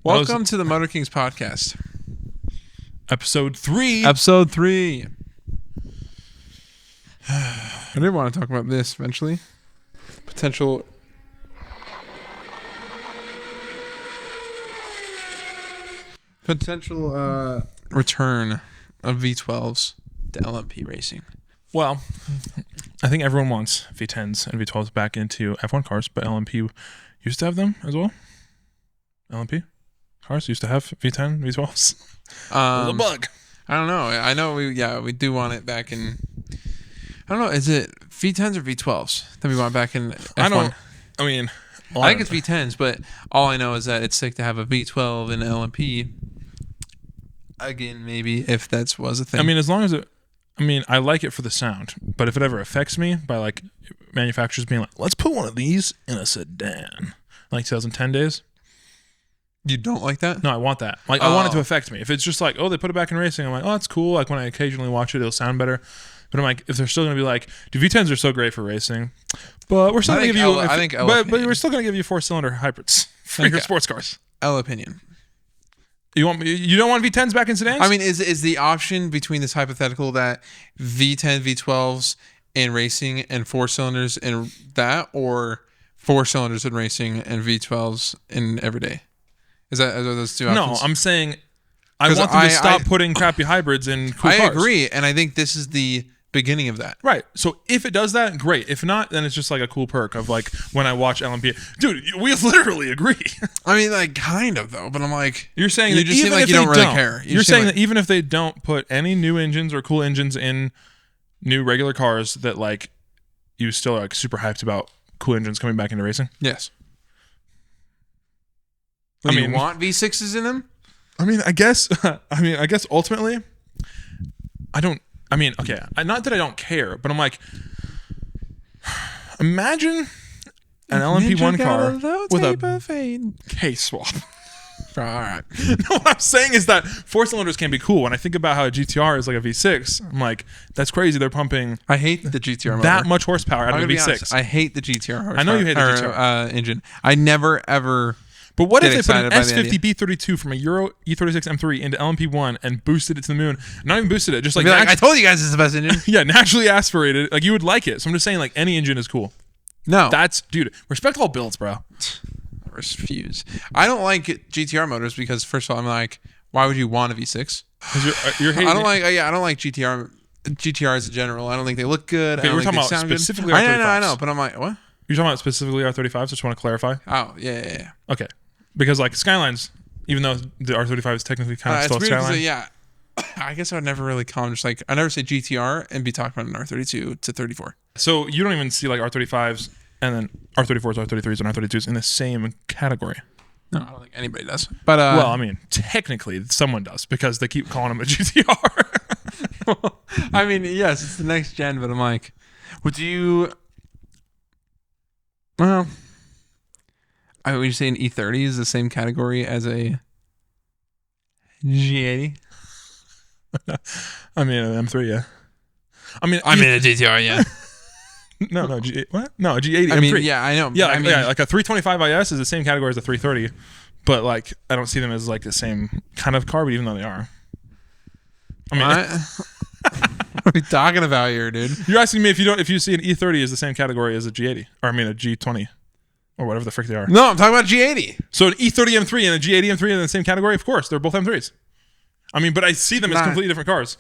Welcome to the Motor Kings podcast. Episode 3. Episode 3. I did want to talk about this eventually. Potential return of V12s to LMP racing. Well, I think everyone wants V10s and V12s back into F1 cars, but LMP used to have them as well. LMP cars used to have V10, V12s. It was a bug. I don't know. I know we do want it back in. I don't know. Is it V10s or V12s that we want back in F1? I think it's V10s, but all I know is that it's sick to have a V12 in LMP. Again, maybe if that was a thing. I mean, as long as it. I mean, I like it for the sound, but if it ever affects me by like manufacturers being like, let's put one of these in a sedan, like 2010 days. You don't like that? No, I want that. Like, I want it to affect me. If it's just like, oh, they put it back in racing, I'm like, oh, that's cool. Like, when I occasionally watch it, it'll sound better. But I'm like, if they're still going to be like, dude, V10s are so great for racing, but we're still going to give you, but we're still going to give you 4-cylinder hybrids for your sports cars. L opinion. You don't want V10s back in sedans? I mean, is the option between this hypothetical that V10, V12s in racing and 4 cylinders in that, or 4 cylinders in racing and V12s in everyday? Are those two options? No, I'm saying I want them to stop putting crappy hybrids in cool cars. I agree, and I think this is the beginning of that. Right. So if it does that, great. If not, then it's just like a cool perk of like when I watch LMP. Dude, we literally agree. I mean, like, kind of, though, but I'm like... You're saying you that just even seem like if you don't really don't, care. You're saying that even if they don't put any new engines or cool engines in new regular cars, that like you still are like super hyped about cool engines coming back into racing? Yes. I mean, you want V6s in them? I mean, I guess ultimately, I don't. I mean, okay, not that I don't care, but I'm like, imagine an LMP1 car with a case swap. All right. No, what I'm saying is that 4 cylinders can be cool. When I think about how a GTR is like a V6, I'm like, that's crazy. They're pumping. I hate the GTR motor. That much horsepower out of a V6. Honest, I hate the GTR horsepower. I know you hate the GTR engine. I never ever. But what if they put an S50 B32 from a Euro E36 M3 into LMP1 and boosted it to the moon? Not even boosted it, just like, I told you guys it's the best engine. Yeah, naturally aspirated. Like, you would like it. So I'm just saying, like, any engine is cool. No. Dude, respect all builds, bro. I refuse. I don't like GTR motors because, first of all, I'm like, why would you want a V6? Because you're hating I don't like GTRs in general. I don't think they look good. Okay, I don't we're think talking they about sound specifically good. R35s. I know, but I'm like, what? You're talking about specifically R35s? Just want to clarify. Oh, yeah. Okay. Because, like, Skylines, even though the R35 is technically kind of still a Skyline. Yeah. I guess I would never really call them just like, I never say GTR and be talking about an R32 to 34. So you don't even see, like, R35s and then R34s, R33s, and R32s in the same category. No, I don't think anybody does. But well, I mean, technically, someone does because they keep calling them a GTR. I mean, yes, it's the next gen, but I'm like, would you... Well... would you say an E30 is the same category as a G80? I mean, an M3, yeah. I mean, a GTR, yeah. No, what? No, a G80, I M3. mean, yeah, I know. Yeah, like a 325 IS is the same category as a 330, but like I don't see them as like the same kind of car, but even though they are. I mean, what are we talking about here, dude? You're asking me if you see an E30 as the same category as a G80, or I mean a G20. Or whatever the frick they are. No, I'm talking about G80. So an E30 M3 and a G80 M3 are in the same category? Of course, they're both M3s. I mean, but I see them as completely different cars.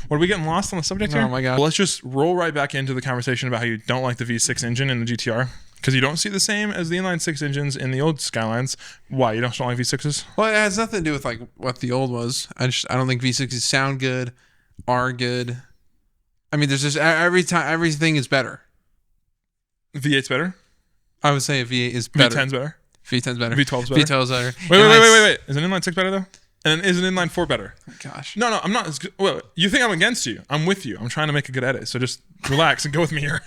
What, are we getting lost on the subject here? Oh my God. Well, let's just roll right back into the conversation about how you don't like the V6 engine in the GTR. Because you don't see the same as the inline 6 engines in the old Skylines. Why? You don't like V6s? Well, it has nothing to do with like what the old was. I don't think V6s sound good, are good. I mean, there's just everything is better. V8's better? I would say a V8 is better. V10's better. V10's better. V12's better. V12's better. Wait. Is an inline 6 better though? And is an inline 4 better? Oh, gosh. No, I'm not as good. Well, you think I'm against you. I'm with you. I'm trying to make a good edit. So just relax and go with me here.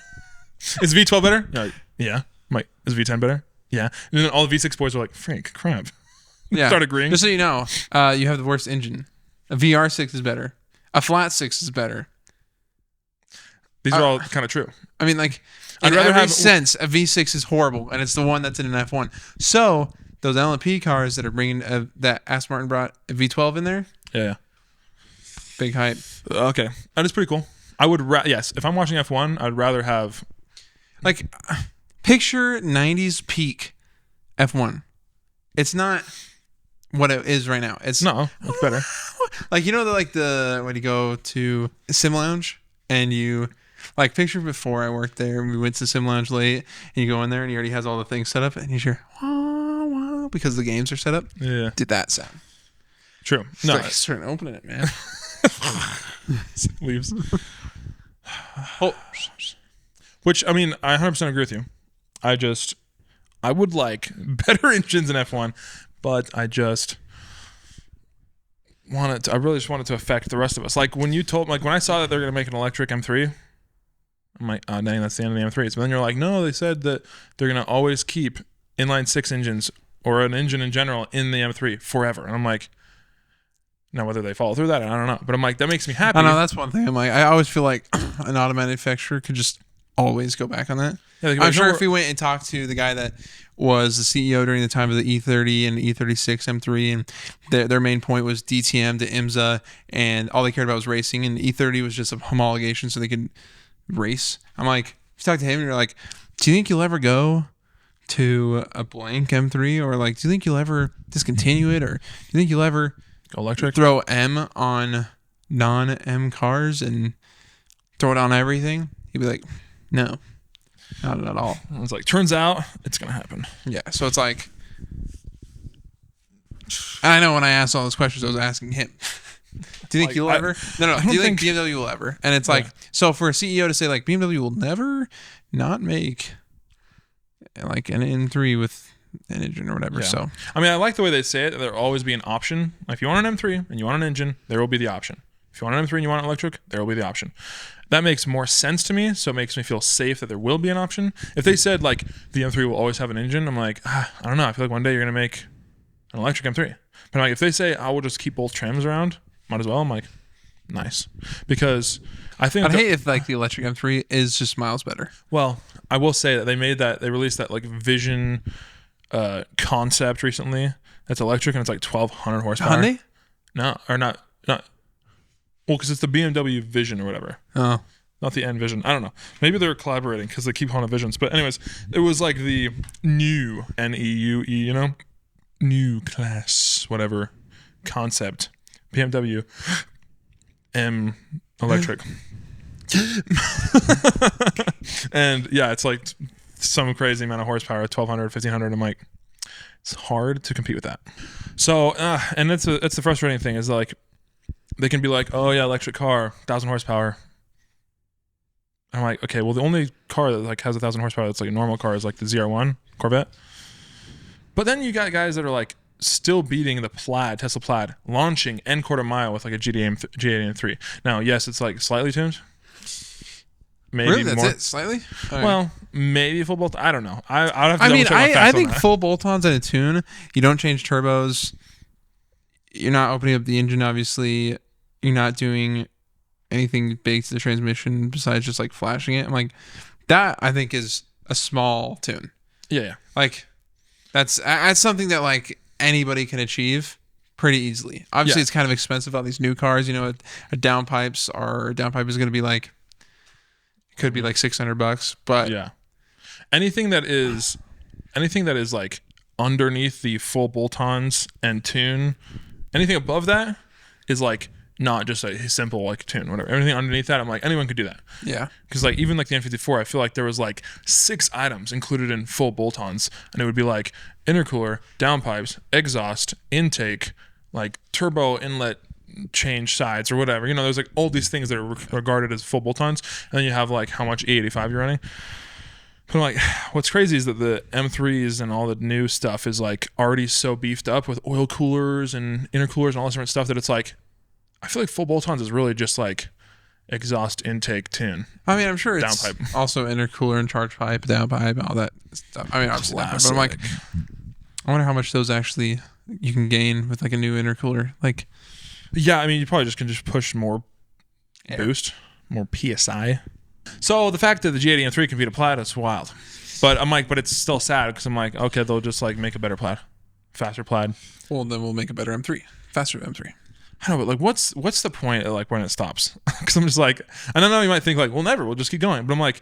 Is V12 better? Yeah. Mike, is V10 better? Yeah. And then all the V6 boys are like, Frank, crap. Yeah. Start agreeing. Just so you know, you have the worst engine. A VR6 is better. A flat 6 is better. These are all kind of true. I mean, like, in every sense, a V6 is horrible, and it's the one that's in an F1. So those LMP cars that are bringing that Aston Martin brought a V12 in there. Yeah. Big hype. Okay, that is pretty cool. I would yes, if I'm watching F1, I'd rather have like picture 90s peak F1. It's not what it is right now. It's better. Like when you go to Sim Lounge and you like picture before I worked there, we went to Sim Lounge late and you go in there and he already has all the things set up and you hear wah, wah, because the games are set up. Yeah. Did that sound. True. No, like starting opening it, man. Leaves. Oh. Which, I mean, I 100% agree with you. I would like better engines in F1, but I really just want it to affect the rest of us. Like when I saw that they're going to make an electric M3, I'm like, oh dang, that's the end of the M3s. But then you're like, no, they said that they're going to always keep inline six engines or an engine in general in the M3 forever. And I'm like, now whether they follow through that, I don't know. But I'm like, that makes me happy. I know, that's one thing. I'm like, I always feel like an auto manufacturer could just always go back on that. Yeah, I'm sure if we went and talked to the guy that was the CEO during the time of the E30 and E36 M3, and their main point was DTM to IMSA, and all they cared about was racing, and E30 was just a homologation so they could race. I'm like, you talk to him and you're like, do you think you'll ever go to a blank M3, or like, do you think you'll ever discontinue it, or do you think you'll ever electric throw M on non-M cars and throw it on everything? He'd be like, no, not at all. I was like, turns out it's gonna happen. Yeah, so it's like, I know when I asked all those questions, I was asking him, do you think you'll ever? No. Do you think BMW will ever? And it's like, so for a CEO to say like BMW will never not make like an M3 with an engine or whatever. Yeah. So I mean, I like the way they say it. There'll always be an option. If you want an M3 and you want an engine, there will be the option. If you want an M3 and you want an electric, there will be the option. That makes more sense to me, so it makes me feel safe that there will be an option. If they said like the M3 will always have an engine, I'm like, I don't know. I feel like one day you're gonna make an electric M3. But I'm like, if they say I will just keep both trims around, might as well. I'm like, nice, because I think I'd hate if like the electric M3 is just miles better. Well, I will say that they released that like Vision concept recently. That's electric and it's like 1,200 horsepower. Hyundai? No, or not. Well, because it's the BMW Vision or whatever. Oh. Not the N Vision. I don't know. Maybe they're collaborating because they keep calling it Visions. But anyways, it was like the new NEUE, new class, whatever concept. BMW M electric. And yeah, it's like some crazy amount of horsepower, 1,200, 1,500. I'm like, it's hard to compete with that. So, and it's the frustrating thing is like, they can be like, oh yeah, electric car, 1,000 horsepower. I'm like, okay, well the only car that like has 1,000 horsepower that's like a normal car is like the ZR1 Corvette. But then you got guys that are like still beating the Tesla Plaid, launching N quarter mile with like a G8 M3. Now, yes, it's like slightly tuned. Maybe really? That's more. it? Slightly? Right. Well, maybe full bolt. I don't know. I'll have to I think full bolt-ons in a tune. You don't change turbos. You're not opening up the engine, obviously. You're not doing anything big to the transmission besides just like flashing it. I'm like, that I think is a small tune. Yeah. Like, that's something that like anybody can achieve pretty easily. Obviously, it's kind of expensive on these new cars. A downpipe is going to be like, could be like $600, but yeah. Anything that is like underneath the full bolt-ons and tune, anything above that is like not just a simple like tune, whatever. Everything underneath that, I'm like, anyone could do that. Yeah. Because like even like the N54, I feel like there was like 6 items included in full bolt-ons, and it would be like intercooler, downpipes, exhaust, intake, like turbo inlet change sides or whatever. There's like all these things that are regarded as full bolt-ons, and then you have like how much E85 you're running. But I'm like, what's crazy is that the M3s and all the new stuff is like already so beefed up with oil coolers and intercoolers and all this different stuff that it's like, I feel like full bolt-ons is really just like exhaust, intake, tune. I mean, I'm sure it's downpipe. Also intercooler and charge pipe, downpipe, all that stuff. I mean, obviously that, but I'm like, I wonder how much those actually you can gain with like a new intercooler. Like, yeah, I mean, you probably can just push more boost, more PSI. So the fact that the G80 M3 can beat a Plaid is wild. But I'm like, but it's still sad because I'm like, okay, they'll just like make a better Plaid. faster plaid. Well, then we'll make a better M3, faster M3. I know, but like, what's the point of like when it stops? Because I'm just like, I don't know. You might think like, well, never. We'll just keep going. But I'm like,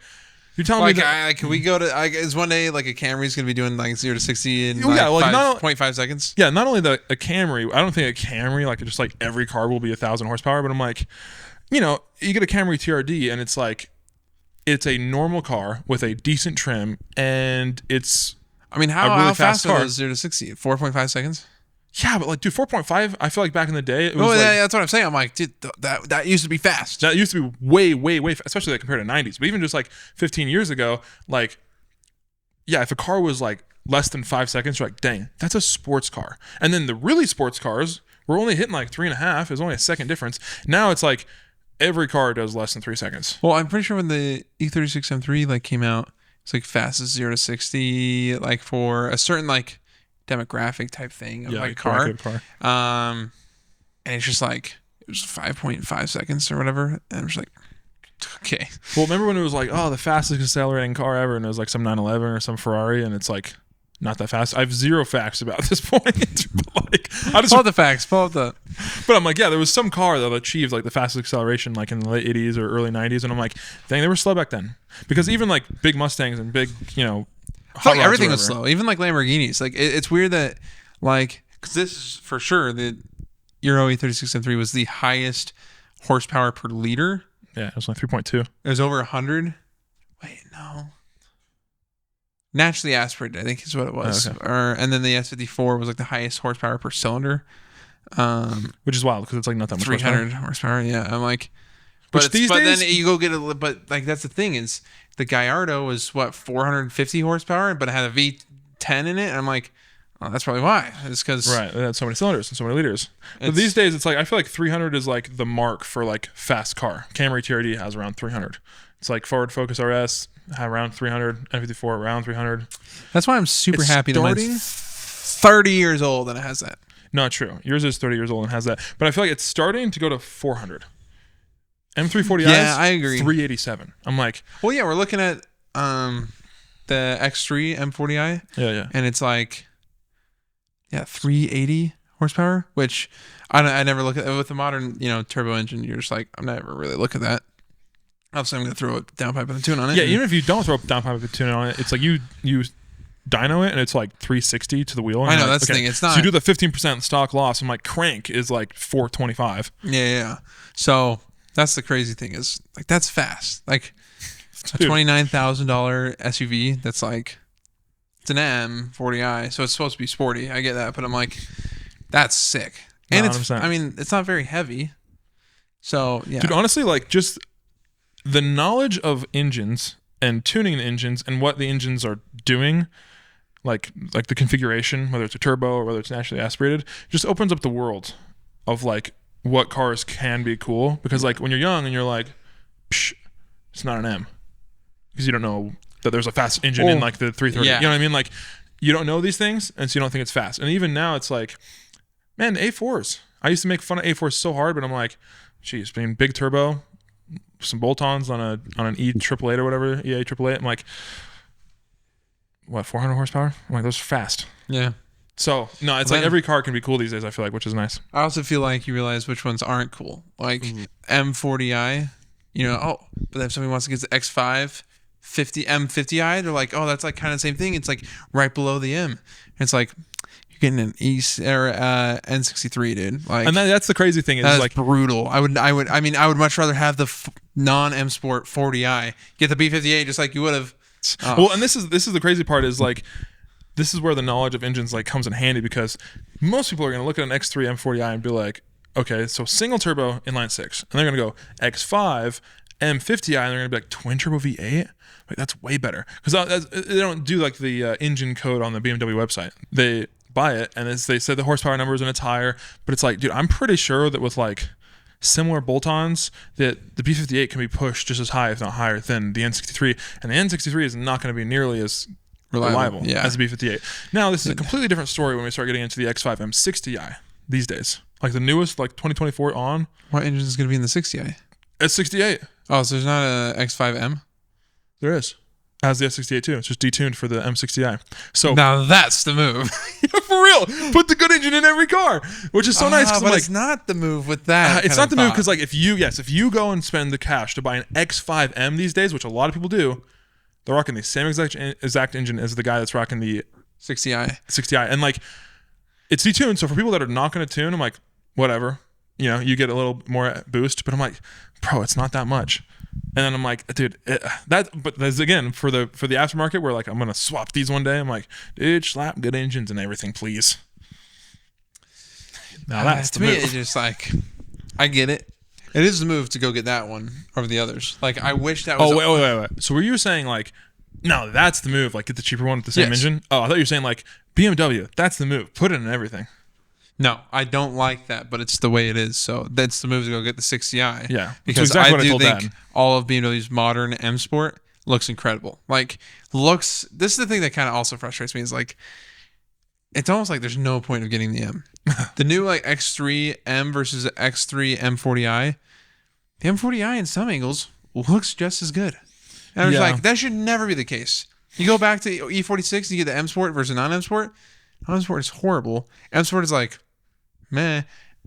you're telling me that can we go to? Is one day like a Camry's gonna be doing like 0 to 60 in 0.5 seconds? Yeah, not only a Camry. I don't think a Camry like just like every car will be 1,000 horsepower. But I'm like, you know, you get a Camry TRD and it's like, it's a normal car with a decent trim and it's. I mean, how fast are those 0 to 60? 4.5 seconds. Yeah, but like, dude, 4.5. I feel like back in the day, it was. Oh, yeah, like, that's what I'm saying. I'm like, dude, that used to be fast. That used to be way fast, especially like compared to 90s. But even just like 15 years ago, like, yeah, if a car was like less than 5 seconds, you're like, dang, that's a sports car. And then the really sports cars were only hitting like 3.5. It was only a second difference. Now it's like every car does less than 3 seconds. Well, I'm pretty sure when the E36 M3 like came out, it's like fastest 0 to 60, like for a certain like demographic type thing of like car. And it's just like it was 5.5 seconds or whatever, and I'm just like, okay. Well, remember when it was like, oh, the fastest accelerating car ever, and it was like some 911 or some Ferrari, and it's like not that fast. I have zero facts about this point. But like, I just pull up the facts. Pull up the. But I'm like, yeah, there was some car that achieved like the fastest acceleration like in the late 80s or early 90s, and I'm like, dang, they were slow back then. Because even like big Mustangs and big, you know, like everything was slow. Even like Lamborghinis. Like it's weird that like because this is for sure the Euro E36 M3 was the highest horsepower per liter. Yeah, it was like 3.2. It was over 100. Wait, no. Naturally aspirated, I think is what it was. Oh, okay. And then the S54 was like the highest horsepower per cylinder. Which is wild because it's like not that much 300 horsepower. Yeah, I'm like, but days, then you go get but like that's the thing is the Gallardo was what 450 horsepower, but it had a V10 in it. And I'm like, oh, that's probably why. It's because right, it had so many cylinders and so many liters. But these days, it's like I feel like 300 is like the mark for like fast car. Camry TRD has around 300. It's like Ford Focus RS around 300, N54 around 300. That's why I'm super happy that mine's 30 years old and it has that. Not true. Yours is 30 years old and has that. But I feel like it's starting to go to 400. M340i. Yeah, I agree. 387. I'm like, well, yeah, we're looking at the X3 M40i. Yeah. And it's like, yeah, 380 horsepower, which I never look at with the modern, turbo engine. You're just like, I'm never really look at that. Obviously, I'm going to throw a downpipe and a tune on it. Yeah, even if you don't throw a downpipe and a tune on it, it's like you dyno it and it's like 360 to the wheel. And I know, like, that's the thing. It's not. So you do the 15% stock loss and like crank is like 425. Yeah. So that's the crazy thing is like that's fast. Like a $29,000 SUV that's like it's an M40i, so it's supposed to be sporty. I get that, but I'm like, that's sick. And 100%. It's not very heavy. So yeah, dude. Honestly, like just the knowledge of engines and tuning the engines and what the engines are doing, like the configuration, whether it's a turbo or whether it's naturally aspirated, just opens up the world of like what cars can be cool. Because like when you're young and you're like, psh, it's not an M, because you don't know that there's a fast engine in like the 330. Yeah. You know what I mean? Like you don't know these things, and so you don't think it's fast. And even now, it's like, man, the A4s. I used to make fun of A4s so hard, but I'm like, geez, being big turbo, some bolt-ons on an E888 or whatever, EA888. I'm like, what, 400 horsepower? I'm like, those are fast. Yeah. So no, it's like every car can be cool these days. I feel like, which is nice. I also feel like you realize which ones aren't cool. Like M40i, but if somebody wants to get the X5 M50i, they're like, oh, that's like kind of the same thing. It's like right below the M. It's like you're getting an N63, dude. Like, and that's the crazy thing is like brutal. I would much rather have the non-M Sport 40i. Get the B58 just like you would have. Oh. Well, and this is the crazy part is like, this is where the knowledge of engines like comes in handy, because most people are going to look at an X3 M40i and be like, okay, so single turbo inline six, and they're going to go X5 M50i, and they're going to be like twin turbo V8. Like that's way better, because they don't do like the engine code on the BMW website. They buy it and they say the horsepower numbers and it's higher, but it's like, dude, I'm pretty sure that with like similar bolt-ons that the B58 can be pushed just as high, if not higher, than the N63, and the N63 is not going to be nearly as reliable as the B58. Now, this is a completely different story when we start getting into the X5 M60i these days. Like the newest, like 2024 on. What engine is going to be in the 60i? It's 68. Oh, so there's not a X5M? There is. Has the S68 too. It's just detuned for the M60i. So now that's the move. Yeah, for real. Put the good engine in every car, which is so nice. But I'm it's not the move with that. It's not the move because like if you go and spend the cash to buy an X5M these days, which a lot of people do, they're rocking the same exact engine as the guy that's rocking the 60i. And like it's detuned. So for people that are not going to tune, I'm like, whatever. You get a little more boost, but I'm like, bro, it's not that much. And then I'm like, dude, but there's again for the aftermarket where like I'm gonna swap these one day. I'm like, dude, slap good engines and everything, please. Now that's to me. It's just like, I get it. It is the move to go get that one over the others. Like I wish that was. Oh wait. So were you saying like, no, that's the move? Like get the cheaper one with the same engine? Oh, I thought you were saying like BMW. That's the move. Put it in everything. No, I don't like that, but it's the way it is. So that's the move to go get the 60i. Yeah, because exactly I do think all of BMW's modern M Sport looks incredible. Like this is the thing that kind of also frustrates me is like, it's almost like there's no point of getting the M. The new like X3 M versus X3 M40i, the M40i in some angles looks just as good. And I'm just like, that should never be the case. You go back to E46, you get the M Sport versus non-M Sport. M Sport is horrible. M Sport is like, meh.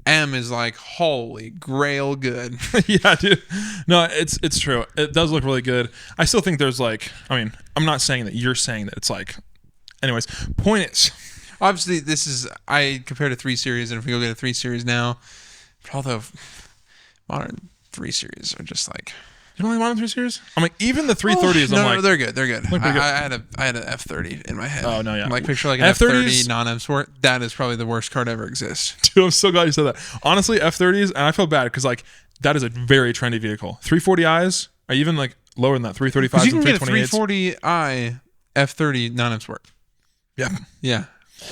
M is like holy grail good. Yeah, dude. No, it's true. It does look really good. I still think there's like, I mean, I'm not saying that you're saying that it's like, anyways, point is, obviously I compared a 3 Series, and if we go get a 3 Series now, all the modern 3 Series are just like, you don't like modern 3 Series? I'm like, even the 330s. No, they're good. They're good. I had an F30 in my head. Oh no, yeah. I'm like picture like an F30 non-M Sport. That is probably the worst car to ever exist. Dude, I'm so glad you said that. Honestly, F30s, and I feel bad because like that is a very trendy vehicle. 340is are even like lower than that. 335s. You can get a 340i F30 non-M Sport. Yeah. Yeah.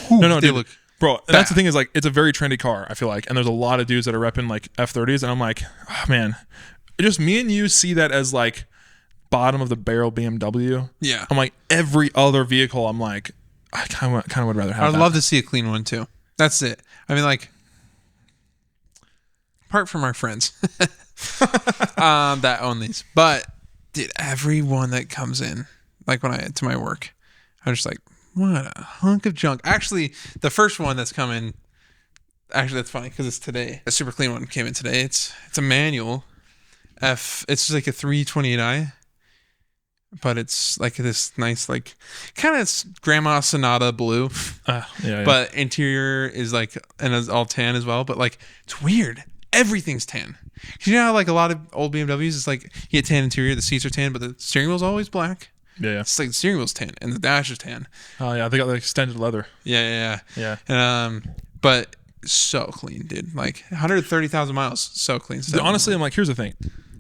No, dude. Bro, that's the thing is like it's a very trendy car. I feel like, and there's a lot of dudes that are repping like F30s, and I'm like, oh man. Just me and you see that as like bottom of the barrel BMW. Yeah. I'm like every other vehicle. I'm like I kind of would rather have. I'd love to see a clean one too. That's it. I mean, like apart from our friends that own these, but dude, everyone that comes in, like when I to my work, I'm just like, what a hunk of junk. Actually, the first one that's coming. Actually, that's funny because it's today. A super clean one came in today. It's a manual. It's just like a 328i, but it's like this nice, like kind of Grandma Sonata blue. Yeah. But interior is like, and it's all tan as well. But like, it's weird. Everything's tan. You know how like a lot of old BMWs, it's like you get tan interior, the seats are tan, but the steering wheel's always black. Yeah. It's like the steering wheel's tan and the dash is tan. Oh yeah, they got the extended leather. Yeah. And but so clean, dude. Like 130,000 miles, so clean. Honestly, I'm like, here's the thing.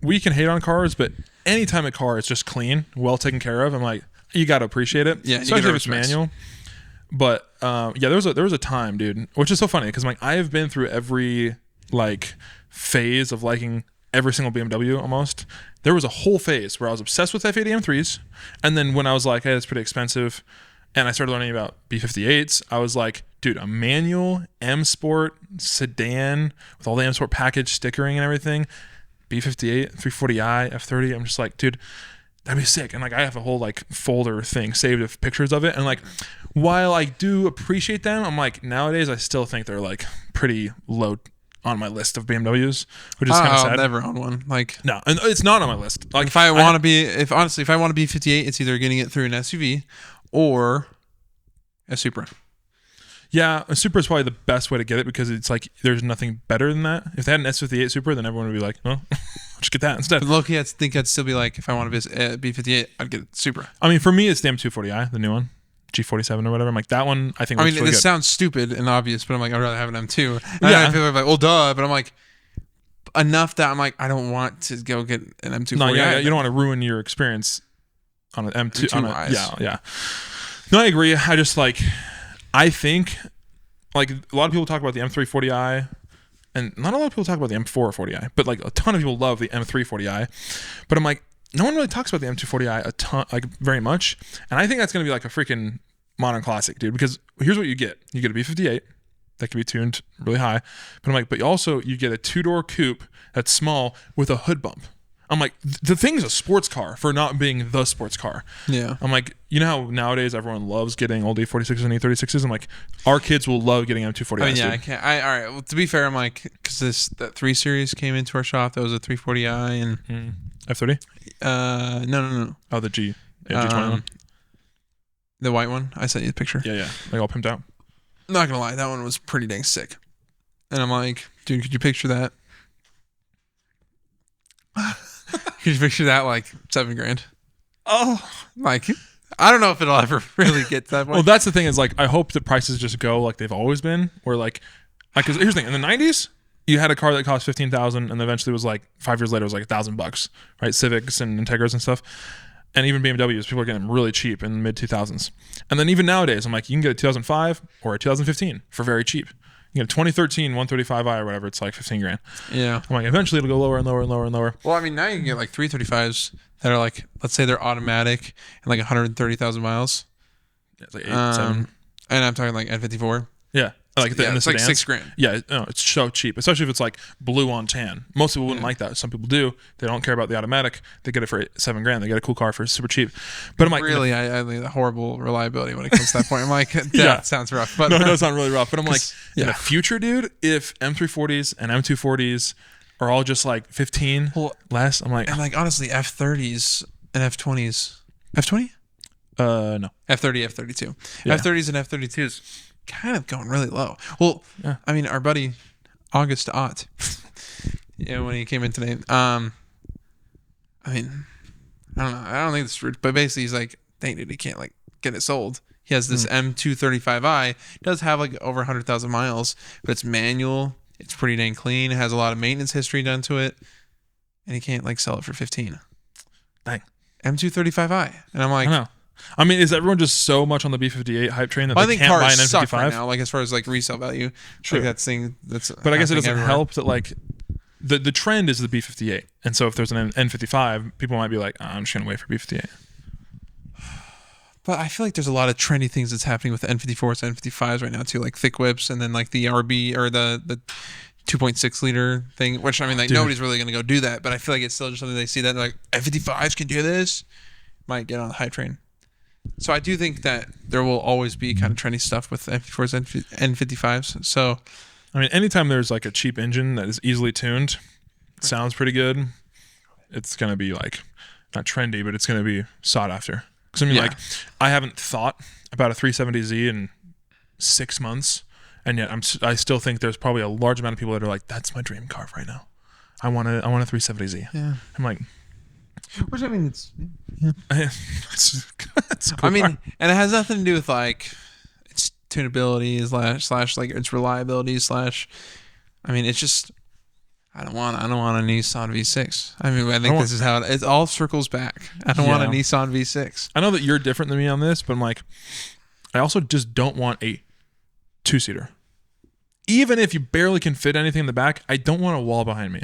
We can hate on cars, but anytime a car is just clean, well taken care of, I'm like, you got to appreciate it. Yeah, especially if it's manual. But there was a time, dude, which is so funny because like I have been through every like phase of liking every single BMW almost. There was a whole phase where I was obsessed with F80 M3s, and then when I was like, hey, it's pretty expensive, and I started learning about B58s, I was like, dude, a manual M Sport sedan with all the M Sport package stickering and everything. B58, 340i, F30. I'm just like, dude, that'd be sick. And like, I have a whole like folder thing saved of pictures of it. And like, while I do appreciate them, I'm like, nowadays I still think they're like pretty low on my list of BMWs, which is kind of sad. I'll never own one. Like, no, and it's not on my list. Like, if I want to if I want to be 58, it's either getting it through an SUV or a Supra. Yeah, a Supra is probably the best way to get it because it's like there's nothing better than that. If they had an S58 Supra, then everyone would be like, "Oh, just get that instead." But low-key, I think I'd still be like, if I want to be B58, I'd get a Supra. I mean, for me, it's the M240i, the new one, G47 or whatever. I'm like, that one, I think. I mean, really this sounds stupid and obvious, but I'm like, I'd rather have an M2. And people are like, well, duh. But I'm like, enough that I'm like, I don't want to go get an M240i. No, yeah, you don't want to ruin your experience on an M2. Yeah. No, I agree. I just like, I think. Like a lot of people talk about the M340i, and not a lot of people talk about the M440i, but like a ton of people love the M340i. But I'm like, no one really talks about the M240i a ton, like very much. And I think that's gonna be like a freaking modern classic, dude. Because here's what you get: you get a B58 that can be tuned really high, but I'm like, but also you get a 2-door coupe that's small with a hood bump. I'm like, the thing's a sports car for not being the sports car. Yeah. I'm like, you know how nowadays everyone loves getting old E46s and E36s? I'm like, our kids will love getting M240i. I mean, I can't. All right. Well, to be fair, I'm like, because that 3 Series came into our shop. That was a 340i and F30. No. Oh, the G21. The white one. I sent you the picture. Yeah, like all pimped out. I'm not gonna lie, that one was pretty dang sick. And I'm like, dude, could you picture that? Could you picture that like $7,000? Oh, like I don't know if it'll ever really get to that point. Well, that's the thing is like I hope the prices just go like they've always been, where like because here's the thing, in the 90s you had a car that cost $15,000 and eventually was like 5 years later it was like $1,000, right? Civics and Integras and stuff, and even BMWs, people are getting them really cheap in the mid 2000s, and then even nowadays I'm like, you can get a 2005 or a 2015 for very cheap. You get a 2013 135i or whatever, it's like $15,000. Yeah. I'm like, eventually it'll go lower and lower and lower and lower. Well, I mean, now you can get like 335s that are like, let's say they're automatic and like 130,000 miles. Yeah, it's like 8, 7. And I'm talking like N54. Yeah. Like in the it's like sedans. $6,000. Yeah, no, it's so cheap, especially if it's like blue on tan. Most people wouldn't like that. Some people do. They don't care about the automatic. They get it for $7,000. They get a cool car for super cheap. But I'm like, really, I think the horrible reliability when it comes to that point. I'm like, that sounds rough. But no, it does sound really rough. But I'm like, in the future, dude, if M340s and M240s are all just like 15 less, I'm like, and like honestly, F30s and F20s, F20? No, F30, F32, Yeah. F30s and F32s. Kind of going really low. Well, Yeah. I mean, our buddy August Ott, when he came in today, I mean, I don't know. I don't think it's rude, but basically he's like, dang, dude, he can't like get it sold. He has this M235i, does have like over 100,000 miles, but it's manual. It's pretty dang clean. It has a lot of maintenance history done to it, and he can't like sell it for 15. Dang. M235i, and I'm like, I know. I mean, is everyone just so much on the B58 hype train that they can't buy an M55? Suck right now, like as far as like resale value. Sure. Like that's thing that's. But I guess it doesn't everywhere. help that like the trend is the B58, and so if there's an N55, people might be like, I'm just gonna wait for B58. But I feel like there's a lot of trendy things that's happening with the N54s and N55s right now too, like thick whips, and then like the RB or the 2.6 liter thing. Which I mean, like Dude. nobody's really gonna go do that, but I feel like it's still just something they see that like N55s can do this, might get on the hype train. So I do think that there will always be kind of trendy stuff with N54s and N55s. So, I mean, anytime there's like a cheap engine that is easily tuned, sounds pretty good, it's going to be like, not trendy, but it's going to be sought after. Because I mean, like, I haven't thought about a 370Z in 6 months, and yet I still think there's probably a large amount of people that are like, that's my dream car right now. I want a 370Z. Yeah. I'm like, which I mean, it's it's I mean, and it has nothing to do with like its tunability slash like its reliability slash. I mean, it's just I don't want a Nissan V6. I mean, I think this is how it all circles back. I don't want a Nissan V6. I know that you're different than me on this, but I'm like, I also just don't want a 2-seater. Even if you barely can fit anything in the back, I don't want a wall behind me.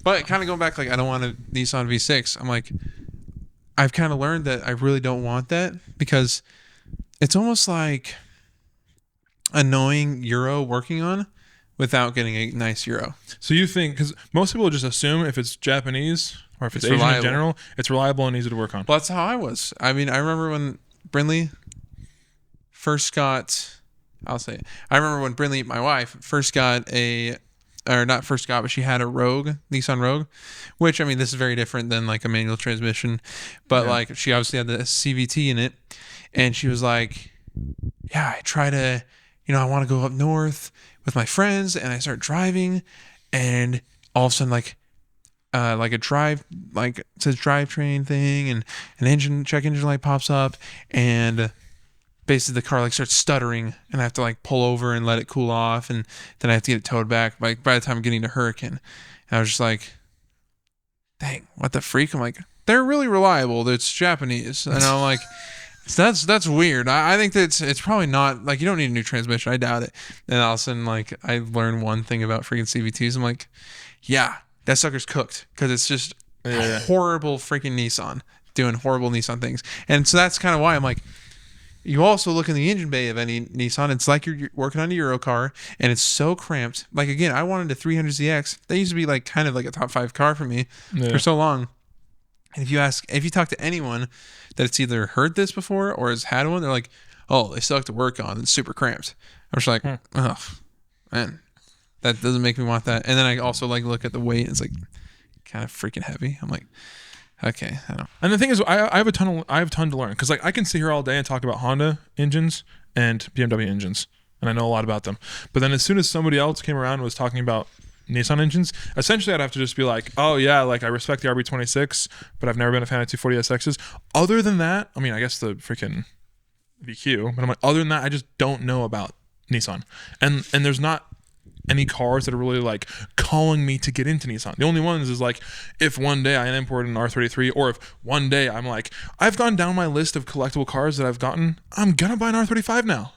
But kind of going back, like I don't want a Nissan V6. I'm like, I've kind of learned that I really don't want that because it's almost like a knowing Euro working on without getting a nice Euro. So you think, because most people just assume if it's Japanese or if it's Asian reliable. in general, it's reliable and easy to work on. Well, that's how I was. I mean, I remember when Brinley first got, I remember when Brinley, my wife, first got but she had a Nissan Rogue, which, I mean, this is very different than like a manual transmission, but like she obviously had the CVT in it, and she was like, I try to, I want to go up north with my friends, and I start driving, and all of a sudden like a drive, like it says drivetrain thing, and an check engine light pops up, and basically the car like starts stuttering, and I have to like pull over and let it cool off, and then I have to get it towed back. Like by the time I'm getting to Hurricane, and I was just like, dang, what the freak? I'm like, they're really reliable. It's Japanese, and I'm like, that's weird. I think that it's probably not like you don't need a new transmission. I doubt it. And all of a sudden, like I learned one thing about freaking CVTs. I'm like, yeah, that sucker's cooked because it's just horrible freaking Nissan doing horrible Nissan things, and so that's kind of why I'm like, You also look in the engine bay of any Nissan. It's like you're working on a Euro car, and it's so cramped. Like, again, I wanted a 300ZX. That used to be like kind of like a top 5 car for me for so long. And if you talk to anyone that's either heard this before or has had one, they're like, oh, they still have to work on. It's super cramped. I'm just like, oh, man, that doesn't make me want that. And then I also like look at the weight. It's like kind of freaking heavy. I'm like, okay, I don't. And the thing is, I have a ton to learn because like I can sit here all day and talk about Honda engines and BMW engines, and I know a lot about them. But then as soon as somebody else came around and was talking about Nissan engines, essentially I'd have to just be like, oh yeah, like I respect the RB26, but I've never been a fan of 240SXs. Other than that, I mean, I guess the freaking VQ, but I'm like, other than that, I just don't know about Nissan, and there's not any cars that are really like calling me to get into Nissan. The only ones is like if one day I import an R33, or if one day I'm like, I've gone down my list of collectible cars that I've gotten, I'm gonna buy an R35 now.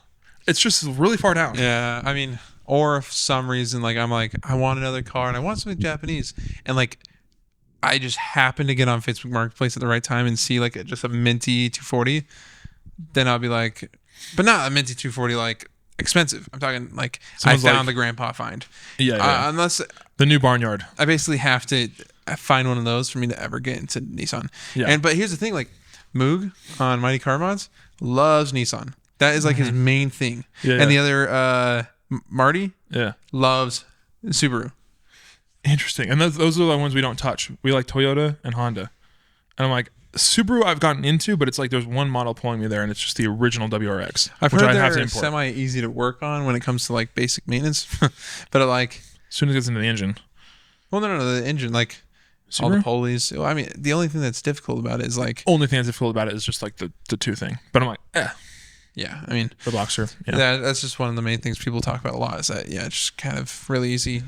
It's just really far down. Yeah, I mean, or if some reason like I'm like, I want another car and I want something Japanese, and like I just happen to get on Facebook Marketplace at the right time and see like just a minty 240, then I'll be like, but not a minty 240 like expensive. I'm talking like someone's I found the grandpa find. Yeah. Unless the new barnyard. I basically have to find one of those for me to ever get into Nissan. Yeah. But here's the thing, like Moog on Mighty Car Mods loves Nissan. That is like his main thing. Yeah. And the other Marty loves Subaru. Interesting. And those are the ones we don't touch. We like Toyota and Honda. And I'm like, Subaru I've gotten into, but it's like there's one model pulling me there, and it's just the original WRX. I've heard they're semi-easy to work on when it comes to like basic maintenance, but like as soon as it gets into the engine. Well, no, the engine, like Subaru? All the pulleys. I mean, the only thing that's difficult about it is like only thing that's difficult about it is just like the two thing. But I'm like, yeah. I mean, the Boxer. Yeah, that's just one of the main things people talk about a lot. Is that it's just kind of really easy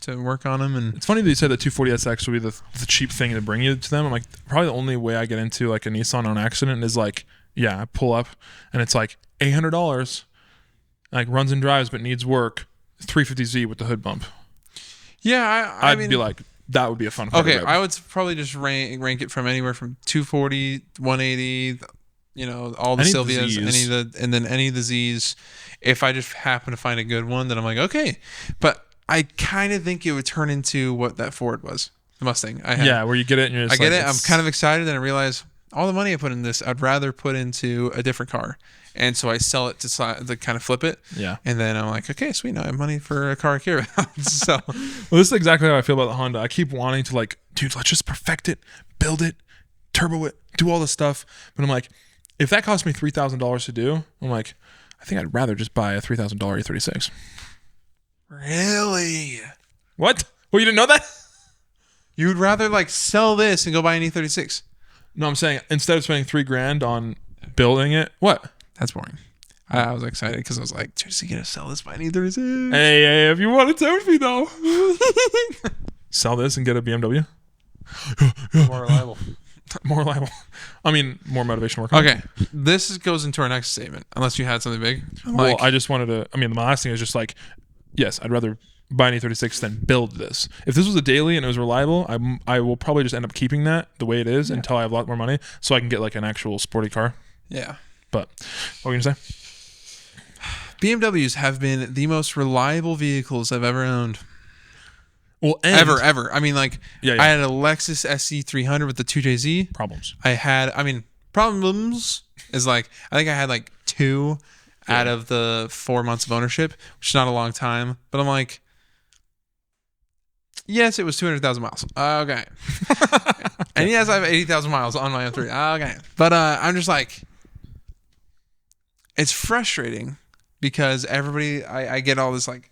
to work on them. And it's funny that you said that 240SX would be the cheap thing to bring you to them. I'm like, probably the only way I get into like a Nissan on accident is like, I pull up and it's like $800, like runs and drives but needs work, 350Z with the hood bump. Yeah, I'd be like, that would be a fun car. Okay, I would probably just rank it from anywhere from 240, 180, all the Silvias, and then any of the Z's. If I just happen to find a good one, then I'm like, okay, but I kind of think it would turn into what that Ford was, the Mustang. Where you get it and you're just I get it. I'm kind of excited, and I realize all the money I put in this, I'd rather put into a different car. And so I sell it to kind of flip it. Yeah. And then I'm like, okay, sweet. Now I have money for a car I care about. So, well, this is exactly how I feel about the Honda. I keep wanting to like, dude, let's just perfect it, build it, turbo it, do all this stuff. But I'm like, if that cost me $3,000 to do, I'm like, I think I'd rather just buy a $3,000 E36. Really? What? Well, you didn't know that? You'd rather like sell this and go buy an E36? No, I'm saying instead of spending $3,000 on building it, what? That's boring. I was excited because I was like, dude, is he going to sell this by an E36? Hey, if you want to tempt me though. Sell this and get a BMW? More reliable. More reliable. I mean, more motivation work. Okay. This goes into our next statement, unless you had something big. Well, I just wanted to, my last thing is just like, yes, I'd rather buy an E36 than build this. If this was a daily and it was reliable, I will probably just end up keeping that the way it is until I have a lot more money so I can get like an actual sporty car. Yeah. But what were you going to say? BMWs have been the most reliable vehicles I've ever owned. Well, ever. I mean, like, I had a Lexus SC300 with the 2JZ. Problems. Problems is like, I think I had like 2 out of the 4 months of ownership, which is not a long time. But I'm like, yes, it was 200,000 miles. Okay. And yes, I have 80,000 miles on my M3. Okay. But I'm just like, it's frustrating because everybody, I get all this like,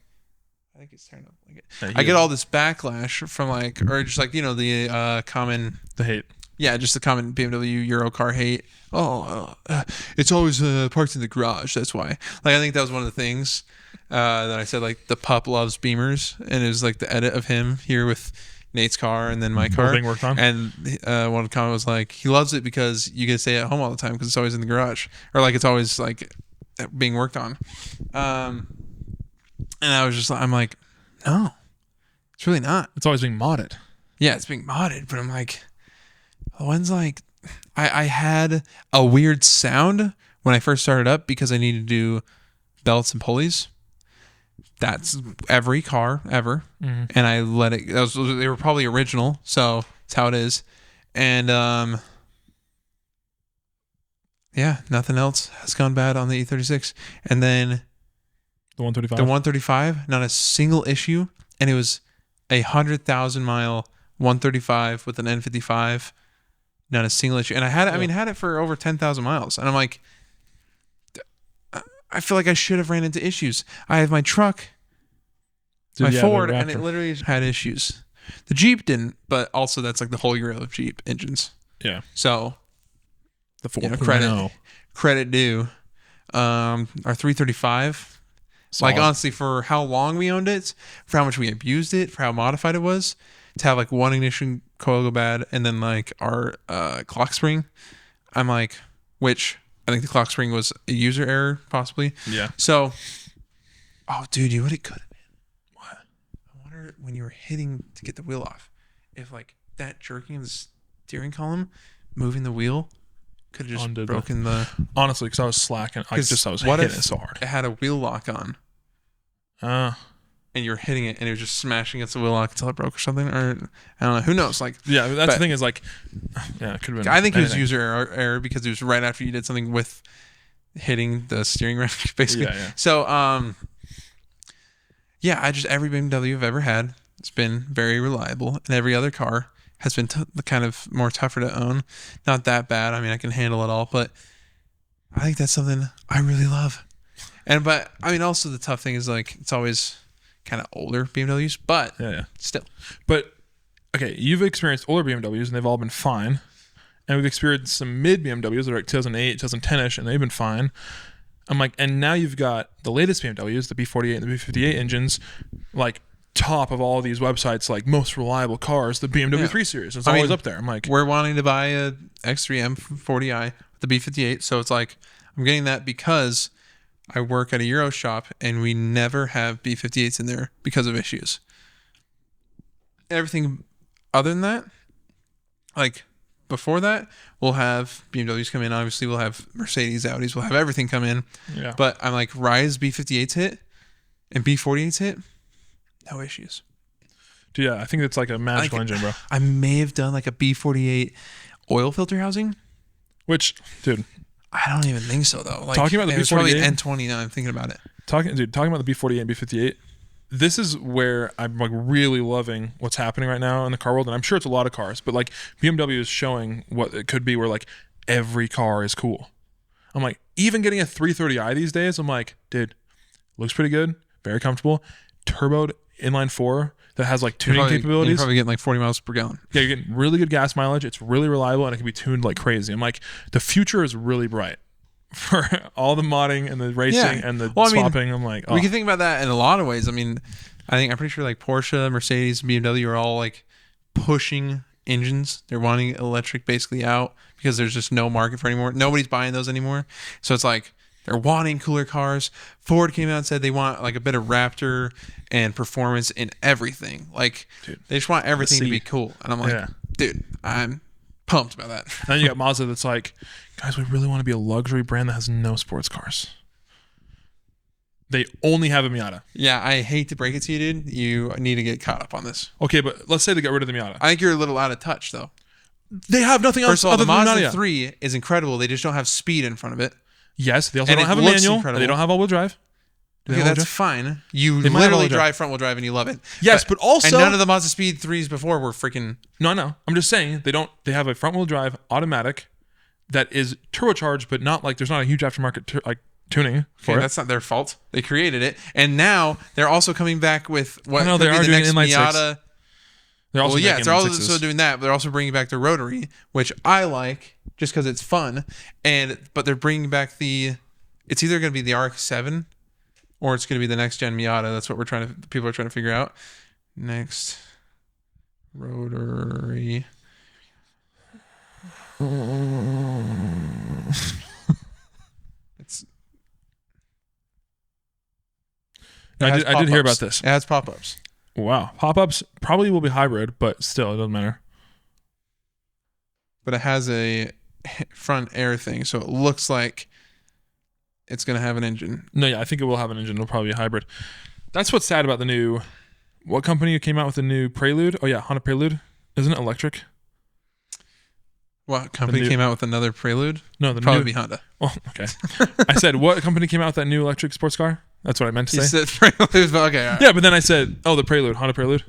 I think it's turned up. I get all this backlash from like, or just like, the common... The hate. Yeah, just the common BMW Euro car hate. It's always parked in the garage. That's why. Like, I think that was one of the things that I said, like, the pup loves Beamers. And it was like the edit of him here with Nate's car and then my car. Being worked on. And one of the comments was like, he loves it because you get to stay at home all the time because it's always in the garage. Or like, it's always like being worked on. And I was just, I'm like, no, it's really not. It's always being modded. Yeah, it's being modded, but I'm like, when's like, I had a weird sound when I first started up because I needed to do belts and pulleys. That's every car ever, and I let it. They were probably original, so that's how it is. And yeah, nothing else has gone bad on the E36. And then the 135, the 135, not a single issue, and it was 100,000 mile 135 with an N55, not a single issue. And I had it. I mean, had it for over 10,000 miles, and I'm like, I feel like I should have ran into issues. I have my truck, my Ford, and it literally had issues. The Jeep didn't, but also that's like the holy grail of Jeep engines. Yeah. So the Ford, credit due. Our 335, solid. Like honestly, for how long we owned it, for how much we abused it, for how modified it was, to have like one ignition coil go bad, and then like our clock spring, I'm like, which. I think the clock spring was a user error, possibly. Yeah. So, oh, dude, what it could have been? What? I wonder when you were hitting to get the wheel off, if like that jerking of the steering column, moving the wheel, could have just broken the. Honestly, because I was slacking. I was hitting it so hard. It had a wheel lock on. And you were hitting it, and it was just smashing against the wheel lock until it broke or something, or I don't know. Who knows? Like, yeah, that's the thing is like, yeah, it could have been. I think it was user error because it was right after you did something with hitting the steering rail, basically. Yeah. So, yeah, every BMW I've ever had, it's been very reliable, and every other car has been kind of more tougher to own. Not that bad. I mean, I can handle it all, but I think that's something I really love. But I mean, also the tough thing is like it's always kind of older BMWs, but still. But okay, you've experienced older BMWs and they've all been fine, and we've experienced some mid BMWs that are like 2008, 2010ish, and they've been fine. I'm like, and now you've got the latest BMWs, the B48 and the B58 engines, like top of all these websites, like most reliable cars, the BMW 3 Series. It's always up there. I'm like, we're wanting to buy a X3 M40i, the B58, so it's like I'm getting that because I work at a Euro shop, and we never have B58s in there because of issues. Everything other than that, like before that, we'll have BMWs come in. Obviously, we'll have Mercedes, Audis. We'll have everything come in. Yeah. But I'm like, Rise B58s hit and B48s hit, no issues. Dude, yeah, I think it's like a magical engine, bro. I may have done like a B48 oil filter housing. Which, dude... I don't even think so though. Like, talking about the B48, it's probably an N20 now. I'm thinking about it. Talking about the B48 and B58. This is where I'm like really loving what's happening right now in the car world, and I'm sure it's a lot of cars, but like BMW is showing what it could be, where like every car is cool. I'm like, even getting a 330i these days, I'm like, dude, looks pretty good, very comfortable, turboed inline four that has like tuning capabilities. You're probably getting like 40 miles per gallon. Yeah, you're getting really good gas mileage. It's really reliable, and it can be tuned like crazy. I'm like, the future is really bright for all the modding and the racing and the swapping. I'm like, we can think about that in a lot of ways. I mean, I'm pretty sure like Porsche, Mercedes, BMW are all like pushing engines. They're wanting electric basically out because there's just no market for anymore. Nobody's buying those anymore. So it's like they're wanting cooler cars. Ford came out and said they want like a bit of Raptor and performance in everything. Like, dude, they just want everything to be cool. And I'm like, dude, I'm pumped about that. Then you got Mazda that's like, guys, we really want to be a luxury brand that has no sports cars. They only have a Miata. Yeah, I hate to break it to you, dude. You need to get caught up on this. Okay, but let's say they got rid of the Miata. I think you're a little out of touch, though. They have nothing else. First of all, the Mazda 3 is incredible. They just don't have speed in front of it. Yes, they also don't have a manual. They don't have all-wheel drive. Okay, that's fine. You literally drive front-wheel drive and you love it. Yes, but also... And none of the Mazda Speed 3s before were freaking... No. I'm just saying, they have a front-wheel drive automatic that is turbocharged, but not like... There's not a huge aftermarket tuning for it. That's not their fault. They created it. And now they're also coming back with what could be the next Miata... They're also doing that, but they're also bringing back the rotary, which I like just because it's fun. But they're bringing back it's either going to be the RX-7 or it's going to be the next gen Miata. That's what people are trying to figure out. Next rotary. I did hear about this. It has pop-ups. Wow. Pop-ups probably will be hybrid, but still, it doesn't matter. But it has a front air thing, so it looks like it's going to have an engine. No, yeah, I think it will have an engine. It'll probably be a hybrid. That's what's sad about the new... What company came out with the new Prelude? Oh, yeah, Honda Prelude. Isn't it electric? What company came out with another Prelude? No, the probably new... be Honda. Oh, okay. I said, what company came out with that new electric sports car? That's what I meant to say. You said Prelude, but okay. All right. Yeah, but then I said, oh, the Prelude, Honda Prelude.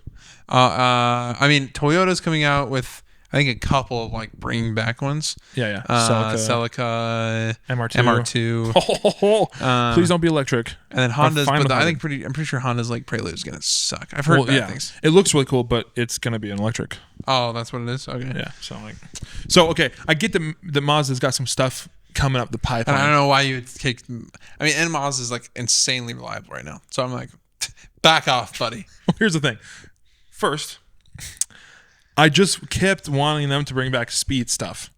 I mean, Toyota's coming out with, I think, a couple of like bringing back ones. Yeah. Celica, MR2. MR2. Please don't be electric. And then Honda's, but I'm pretty sure Honda's like Prelude is gonna suck. I've heard bad things. It looks really cool, but it's gonna be an electric. Oh, that's what it is. Okay. Yeah. So okay, I get the Mazda's got some stuff coming up the pipeline. And I don't know why you would take. I mean, and Mazda's like insanely reliable right now. So I'm like, back off, buddy. Well, here's the thing. First, I just kept wanting them to bring back speed stuff.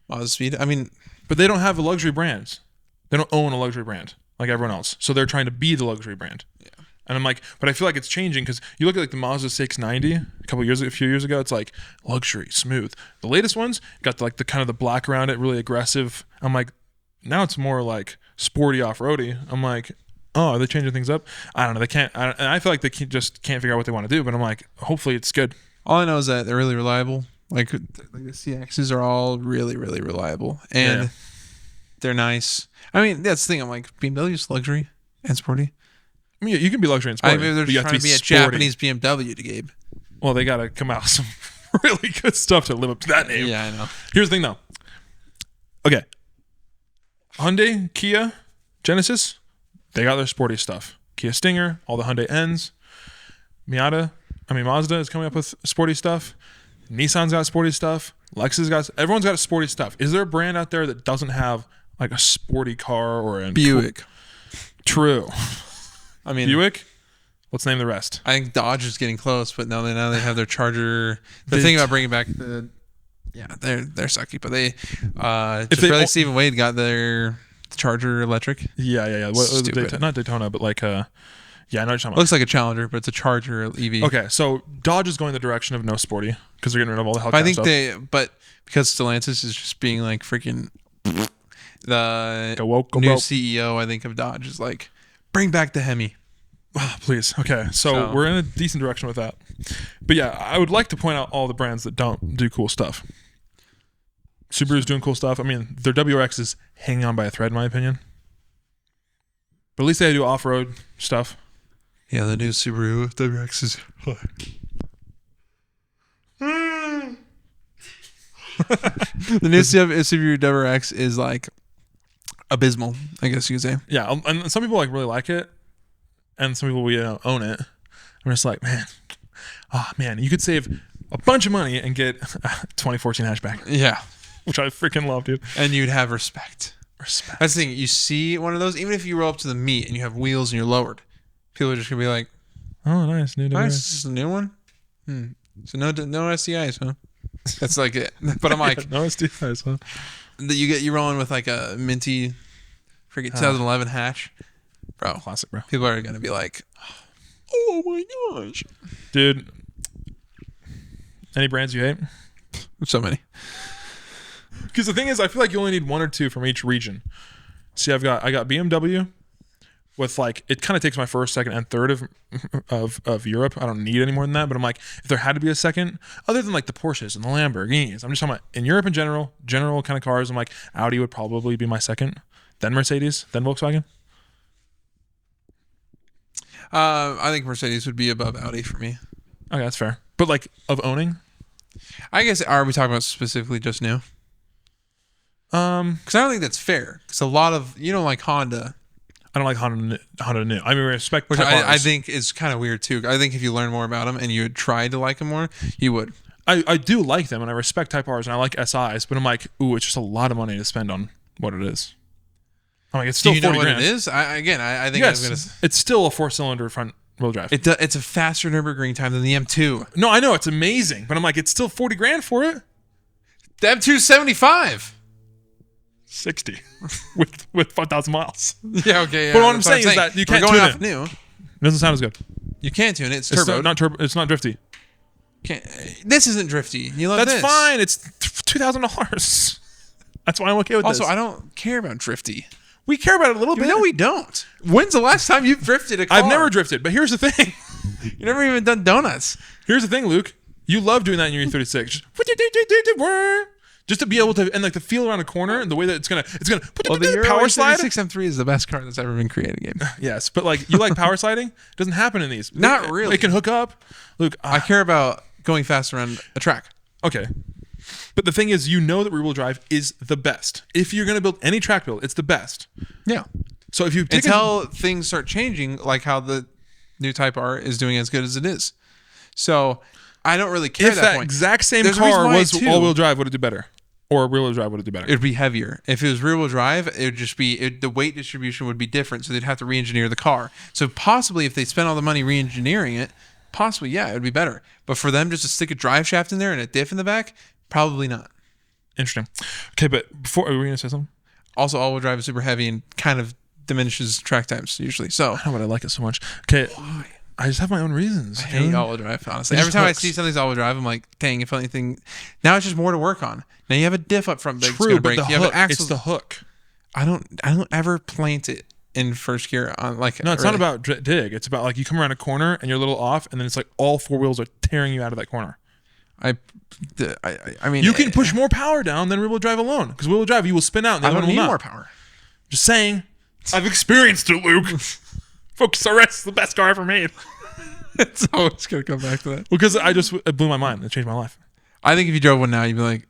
Mazda Speed? I mean... But they don't have a luxury brand. They don't own a luxury brand like everyone else. So they're trying to be the luxury brand. Yeah. And I'm like, but I feel like it's changing because you look at like the Mazda 690 a few years ago, it's like luxury, smooth. The latest ones got the kind of the black around it, really aggressive. I'm like, now it's more like sporty off-roady. I'm like... Oh, are they changing things up? I don't know. They can't. And I feel like they just can't figure out what they want to do. But I'm like, hopefully it's good. All I know is that they're really reliable. Like the CXs are all really, really reliable, and they're nice. I mean, that's the thing. I'm like, BMW's luxury and sporty. I mean, you can be luxury and sporty. I mean, they're trying to be a Japanese BMW to Gabe. Well, they got to come out with some really good stuff to live up to that name. Yeah, I know. Here's the thing, though. Okay, Hyundai, Kia, Genesis. They got their sporty stuff. Kia Stinger, all the Hyundai N's. Mazda is coming up with sporty stuff. Nissan's got sporty stuff. Everyone's got sporty stuff. Is there a brand out there that doesn't have like a sporty car or a Buick? True. I mean, Buick. Let's name the rest. I think Dodge is getting close, but now they have their Charger. The thing about bringing back they're sucky, but they Steve and Wade got their Charger electric. Yeah. Not Daytona, but like I know what you're talking about. Looks like a Challenger, but it's a Charger EV. Okay, so Dodge is going the direction of no sporty because they're getting rid of all the Hellcat stuff. But because Stellantis is just being like freaking the new CEO, I think, of Dodge is like, bring back the Hemi. Oh, please. Okay, so we're in a decent direction with that. But yeah, I would like to point out all the brands that don't do cool stuff. Subaru's doing cool stuff. I mean, their WRX is hanging on by a thread, in my opinion. But at least they do off-road stuff. Yeah, the new Subaru WRX is... The new Subaru WRX is like abysmal, I guess you could say. Yeah, and some people like really like it, and some people own it. I'm just like, man, you could save a bunch of money and get a 2014 hatchback. Yeah. Which I freaking love, dude. And you'd have respect. That's the thing. You see one of those, even if you roll up to the meet and you have wheels and you're lowered, people are just going to be like, oh, nice. Nice. Is this a new one? So no STIs, huh? That's like it. But I'm like, no STIs, huh? You rolling with like a minty freaking 2011 hatch. Bro. Classic, bro. People are going to be like, oh my gosh. Dude. Any brands you hate? So many. Because the thing is, I feel like you only need one or two from each region. See, I got BMW with like, it kind of takes my first, second, and third of Europe. I don't need any more than that. But I'm like, if there had to be a second, other than like the Porsches and the Lamborghinis, I'm just talking about in Europe in general kind of cars. I'm like, Audi would probably be my second, then Mercedes, then Volkswagen. I think Mercedes would be above Audi for me. Okay, that's fair. But like of owning, I guess, are we talking about specifically just new? Because I don't think that's fair. Because a lot of, you don't like Honda. I don't like Honda new. I mean, respect. Which I think is kind of weird too. I think if you learn more about them and you try to like them more, you would. I do like them and I respect Type Rs and I like SIs, but I'm like, ooh, it's just a lot of money to spend on what it is. I'm like, it's still $40,000. Do you know what it is? I think yes, it's still a 4-cylinder front wheel drive. It's a faster Nürburgring time than the M2. No, I know it's amazing, but I'm like, it's still $40,000 for it. The M2's 75. 60 with 5,000 miles. Yeah, okay. Yeah, but what I'm saying is that you can't tune it. New. It doesn't sound as good. You can't tune it. It's turbo. It's not turbo. It's not drifty. This isn't drifty. You love That's fine. It's $2,000. That's why I'm okay with this. Also, I don't care about drifty. We care about it a little bit. No, we don't. When's the last time you've drifted a car? I've never drifted, but here's the thing. You've never even done donuts. Here's the thing, Luke. You love doing that in your E36. Just to be able to, and like the feel around a corner and the way that it's gonna the power slide. 36 M3 is the best car that's ever been created, Gabe. Yes, but like you like power sliding? It doesn't happen in these. Not really. It can hook up. Luke, I care about going fast around a track. Okay. But the thing is, you know that rear-wheel drive is the best. If you're going to build any track build, it's the best. Yeah. So if you take until things start changing, like how the new Type R is doing as good as it is. So I don't really care if at that point. Exact same car was all-wheel drive, would it do better? Or rear-wheel drive, would it do better? It'd be heavier. If it was rear-wheel drive, it would just be the weight distribution would be different. So they'd have to re-engineer the car. So possibly, if they spent all the money re-engineering it, possibly, yeah, it would be better. But for them just to stick a drive shaft in there and a diff in the back, probably not. Interesting. Okay, but before, were you going to say something? Also, all-wheel drive is super heavy and kind of diminishes track times usually. So I don't know why I like it so much. Okay, why? I just have my own reasons. I hate all-wheel drive, honestly. Every time I see something's all-wheel drive, I'm like, dang, if anything, now it's just more to work on. Now you have a diff up front that's going to break. You have an axle. It's the hook. I don't ever plant it in first gear on like. No, it's not about dig. It's about like you come around a corner and you're a little off, and then it's like all four wheels are tearing you out of that corner. I mean, you can push more power down than rear-wheel drive alone, because rear-wheel drive you will spin out. And I don't need more power. Just saying, I've experienced it, Luke. Focus RS is the best car ever made. It's always gonna come back to that because it blew my mind. It changed my life. I think if you drove one now, you'd be like,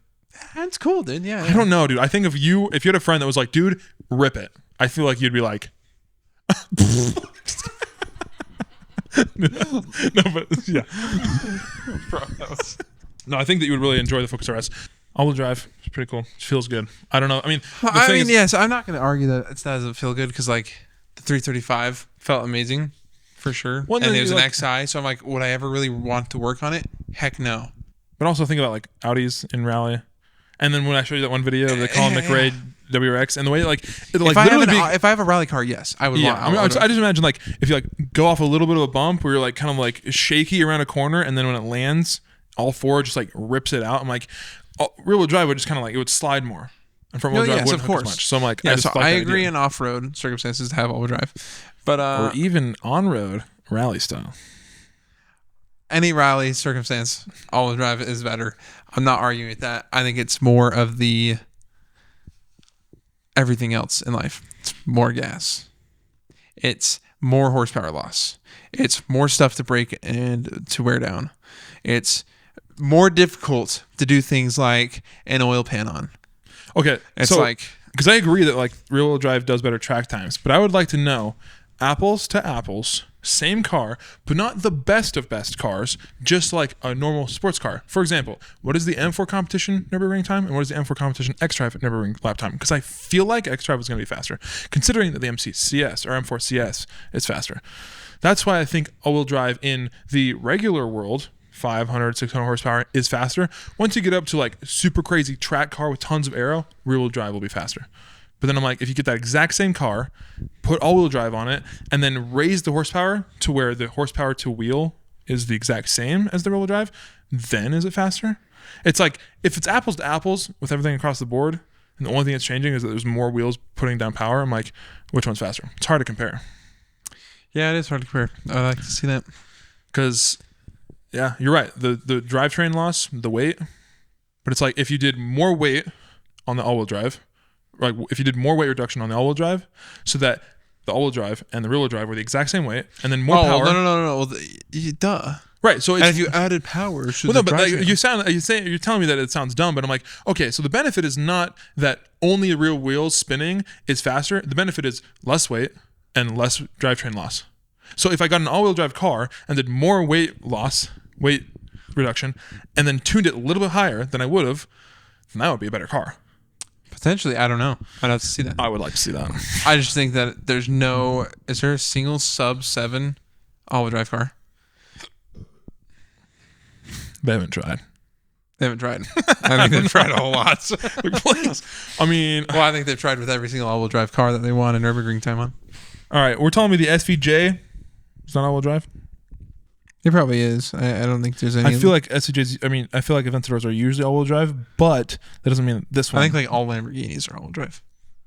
"That's cool, dude." Yeah. I don't know, dude. I think if you had a friend that was like, "Dude, rip it," I feel like you'd be like, no, but yeah. Bro, No, I think that you would really enjoy the Focus RS. All-wheel drive is pretty cool. It feels good. I don't know. I mean, yes, I'm not going to argue that it doesn't feel good because like the 335 felt amazing for sure, and it was an XI. So I'm like, would I ever really want to work on it? Heck no. But also think about like Audis in rally, and then when I showed you that one video of the Colin McRae WRX and the way like if I have a rally car, yes, I would. Yeah, I just imagine like if you like go off a little bit of a bump where you're like kind of like shaky around a corner, and then when it lands, all four just like rips it out. I'm like, rear-wheel drive would just kind of like it would slide more, and front-wheel drive wouldn't hook as much. So I'm like, I agree in off-road circumstances to have all-wheel drive, but or even on-road rally style. Any rally circumstance, all-wheel drive is better. I'm not arguing with that. I think it's more of the everything else in life. It's more gas. It's more horsepower loss. It's more stuff to break and to wear down. It's more difficult to do things like an oil pan on. Okay, it's so, like because I agree that like rear-wheel drive does better track times, but I would like to know apples to apples, same car, but not the best of best cars, just like a normal sports car. For example, what is the M4 competition Nürburgring time, and what is the M4 competition X-Drive Nürburgring lap time? Because I feel like X-Drive is going to be faster, considering that the M4 CS is faster. That's why I think all-wheel drive in the regular world, 500, 600 horsepower, is faster. Once you get up to like super crazy track car with tons of aero, rear-wheel drive will be faster. But then I'm like, if you get that exact same car, put all-wheel drive on it, and then raise the horsepower to where the horsepower to wheel is the exact same as the rear-wheel drive, then is it faster? It's like, if it's apples to apples with everything across the board, and the only thing that's changing is that there's more wheels putting down power, I'm like, which one's faster? It's hard to compare. Yeah, it is hard to compare. I like to see that. Because, yeah, you're right. The drivetrain loss, the weight, but it's like, if you did more weight on the all-wheel drive, like if you did more weight reduction on the all-wheel drive, so that the all-wheel drive and the rear-wheel drive were the exact same weight, and then more power. No. Well, duh. Right. So and if you added power, but like, you're telling me that it sounds dumb, but I'm like, okay. So the benefit is not that only the rear wheels spinning is faster. The benefit is less weight and less drivetrain loss. So if I got an all-wheel drive car and did more weight reduction, and then tuned it a little bit higher than I would have, then that would be a better car. Potentially, I don't know. I'd have to see that. I would like to see that. I just think that is there a single sub-7 all-wheel drive car? They haven't tried. I think they've tried a whole lot. Please. I mean, well, I think they've tried with every single all-wheel drive car that they want in Nürburgring time on. All right, we're telling me the SVJ is not all-wheel drive? It probably is. I don't think there's any. I feel like SVJs. I mean, I feel like Aventadors are usually all-wheel drive, but that doesn't mean this one. I think like all Lamborghinis are all-wheel drive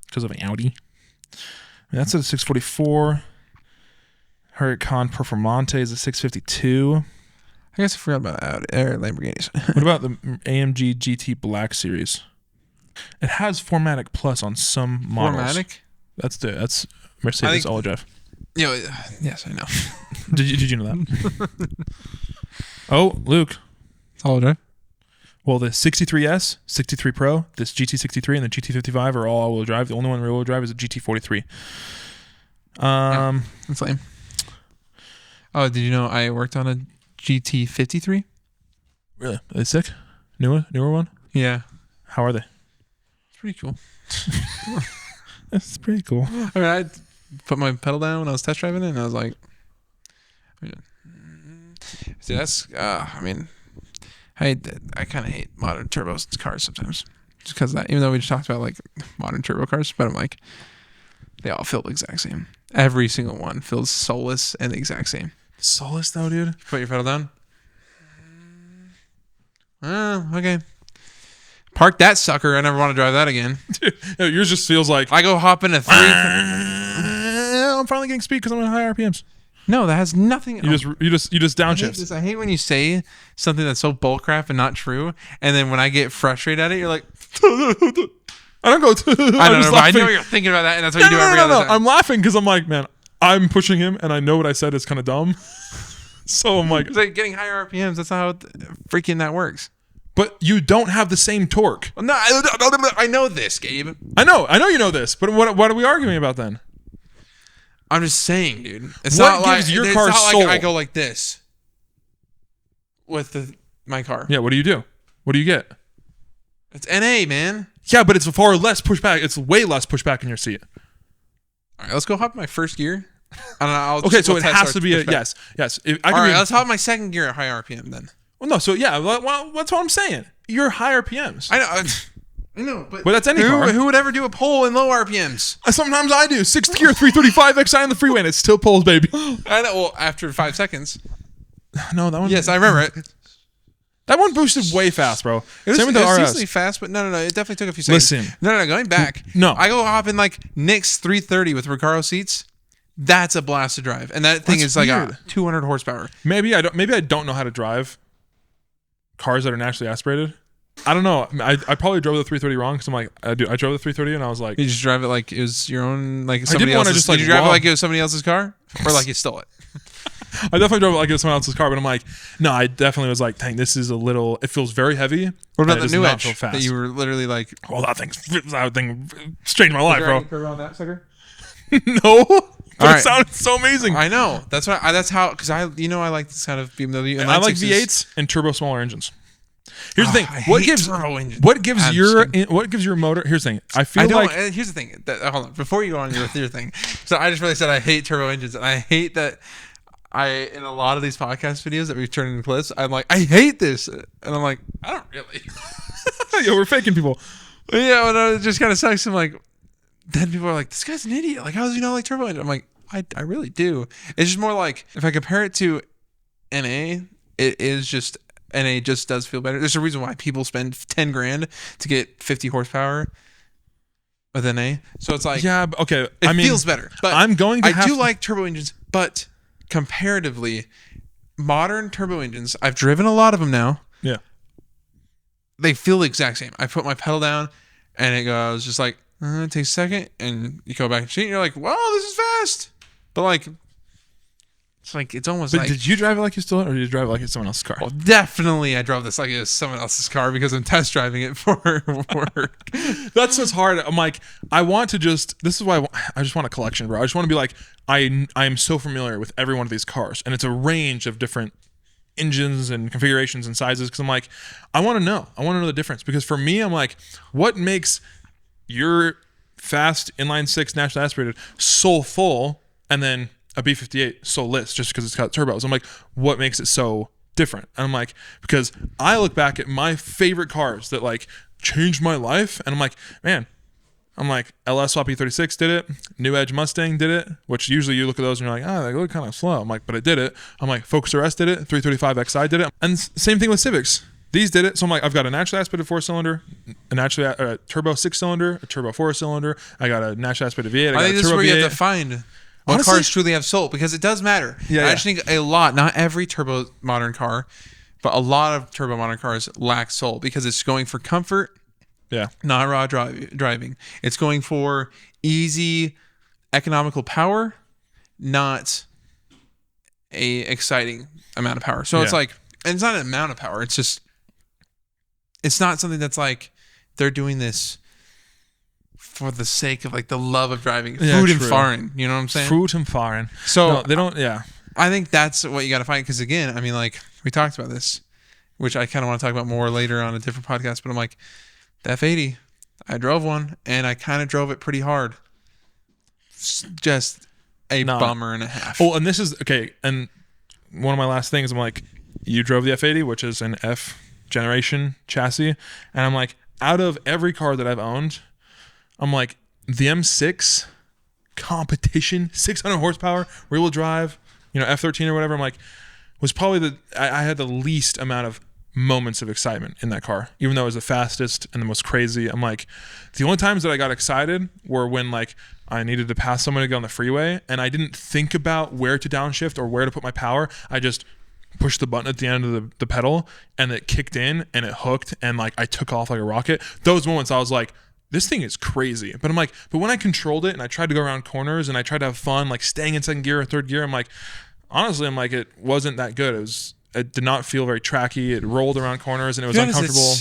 because of Audi. That's at 644. Huracan Performante is at 652. I guess I forgot about Lamborghinis. What about the AMG GT Black Series? It has 4MATIC Plus on some models. 4MATIC? That's Mercedes all drive. Yes, I know. Did you know that? Oh, Luke. It's all drive. Well, the 63S, 63 Pro, this GT63, and the GT55 are all all-wheel drive. The only one rear-wheel drive is a GT43. That's lame. Oh, did you know I worked on a GT53? Really? Are they sick? Newer one? Yeah. How are they? It's pretty cool. That's pretty cool. I mean, I put my pedal down when I was test driving it, and I was like, see, that's, I mean, I kind of hate modern turbo cars sometimes. Just because of that, even though we just talked about like modern turbo cars, but I'm like, they all feel the exact same. Every single one feels soulless and the exact same. Soulless though, dude? Put your pedal down. Oh, okay. Park that sucker. I never want to drive that again. Dude, yours just feels like I go hop into 3. I'm finally getting speed because I'm at high RPMs. No, that has nothing. You just downshift. I hate when you say something that's so bullcrap and not true, and then when I get frustrated at it, you're like, I don't go. I don't know, but I know you're thinking about that, and that's what you do every other time. I'm laughing because I'm like, man, I'm pushing him, and I know what I said is kind of dumb. So I'm like, it's like getting higher RPMs. That's not how freaking that works. But you don't have the same torque. No, I know this, Gabe. I know you know this. But what are we arguing about then? I'm just saying, dude. It's what not gives like, your car soul? Like I go like this with my car. Yeah. What do you do? What do you get? It's NA, man. Yeah, but it's far less pushback. It's way less pushback in your seat. All right, let's go hop in my first gear. Okay, so it has to be a yes. All right, let's hop in my second gear at high RPM then. Well, no. So yeah, well, that's what I'm saying. You're high RPMs. I know, but that's any car. Who would ever do a pole in low RPMs? Sometimes I do. Sixth gear, 335 XI on the freeway, and it still pulls, baby. I know. Well, after 5 seconds. No, that one. Yes, I remember it. That one boosted way fast, bro. Same with the RS. Decently fast, but no. It definitely took a few seconds. Listen. No. Going back. No. I go hop in like Nick's 330 with Recaro seats. That's a blast to drive, and that thing is like a 200 horsepower. Maybe I don't know how to drive cars that are naturally aspirated. I don't know. I probably drove the 330 wrong because I'm like, I drove the 330 and I was like, you just drive it like it was your own, like somebody else's. Did you drive it like it was somebody else's car, or like you stole it? I definitely drove it like it was someone else's car, but I'm like, no, I definitely was like, dang, this is a little. It feels very heavy. What about the new Edge that you were literally like? Well, that thing changed my life, bro. Curve on that sucker? No. But it sounded so amazing. I know. That's why. That's how. Because I like this kind of BMW. And I like V8s and turbo smaller engines. Here's the thing. What gives your motor? Here's the thing. Here's the thing. Hold on. Before you go on with your thing, so I just really said I hate turbo engines, and I hate that. In a lot of these podcast videos that we've turned into clips, I'm like, I hate this, and I'm like, I don't really. Yo, we're faking people. Yeah, but it just kind of sucks. I'm like, then people are like, this guy's an idiot. Like, how does he not like turbo engine? I'm like, I really do. It's just more like if I compare it to NA, it is just. NA just does feel better. There's a reason why people spend $10,000 to get 50 horsepower with NA. So it's like, yeah, okay. It feels better. But I do like turbo engines, but comparatively, modern turbo engines, I've driven a lot of them now. Yeah. They feel the exact same. I put my pedal down and it goes just like, it takes a second, and you go back and shoot, and you're like, wow, this is fast. But like, it's almost like. Did you drive it like you stole it, or did you drive it like it's someone else's car? Well, definitely I drove this like it was someone else's car because I'm test driving it for work. That's what's hard. I'm like, I want to just. This is why I just want a collection, bro. I just want to be like, I am so familiar with every one of these cars, and it's a range of different engines and configurations and sizes. Because I'm like, I want to know the difference. Because for me, I'm like, what makes your fast inline six naturally aspirated so full, and then a B58 soulless just because it's got turbos? I'm like, what makes it so different? And I'm like, because I look back at my favorite cars that like changed my life, and I'm like, man, LS Swap E36 did it, New Edge Mustang did it, which usually you look at those and you're like, they look kind of slow. I'm like, but it did it. I'm like, Focus RS did it, 335 XI did it, and same thing with Civics. These did it. So I'm like, I've got a naturally aspirated 4-cylinder, a naturally turbo 6-cylinder, a turbo 4-cylinder. I got a naturally aspirated V8. I think this is where you have to find what cars truly have soul, because it does matter. Yeah, I actually think a lot, not every turbo modern car, but a lot of turbo modern cars lack soul because it's going for comfort, not raw driving. It's going for easy, economical power, not a exciting amount of power. So it's like, and it's not an amount of power. It's just, it's not something that's like they're doing this for the sake of like the love of driving. Food and fahren. You know what I'm saying? Fruit and fahren. So no, they don't. Yeah. I think that's what you got to find. Because again, I mean, like we talked about this, which I kind of want to talk about more later on a different podcast. But I'm like, the F80, I drove one and I kind of drove it pretty hard. It's just a bummer and a half. Oh, and this is okay. And one of my last things, I'm like, you drove the F80, which is an F generation chassis, and I'm like, out of every car that I've owned, I'm like, the M6 competition, 600 horsepower, rear-wheel drive, F13 or whatever, I'm like, was probably I had the least amount of moments of excitement in that car, even though it was the fastest and the most crazy. I'm like, the only times that I got excited were when like I needed to pass someone to go on the freeway, and I didn't think about where to downshift or where to put my power. I just pushed the button at the end of the pedal, and it kicked in and it hooked, and like I took off like a rocket. Those moments I was like, this thing is crazy. But I'm like, but when I controlled it and I tried to go around corners and I tried to have fun, like staying in second gear or third gear, I'm like, honestly, I'm like, it wasn't that good. It did not feel very tracky. It rolled around corners and it was uncomfortable.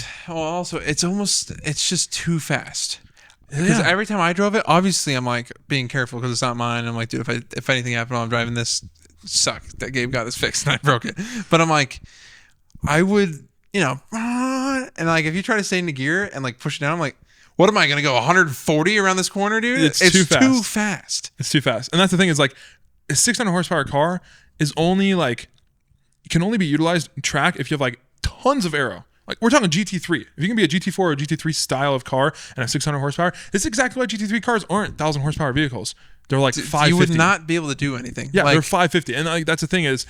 It's just too fast. Because every time I drove it, obviously I'm like being careful because it's not mine. I'm like, dude, if anything happened while I'm driving this, suck that Gabe got this fixed and I broke it. But I'm like, I would, and like if you try to stay into gear and like push it down, I'm like, what am I gonna go 140 around this corner, dude? It's too fast. It's too fast. And that's the thing is like, a 600 horsepower car is only like, can only be utilized in track if you have like tons of aero. Like we're talking GT3. If you can be a GT4 or a GT3 style of car and have 600 horsepower, it's exactly why GT3 cars aren't 1,000 horsepower vehicles. They're like 550. You would not be able to do anything. Yeah, they're 550. And like, that's the thing is,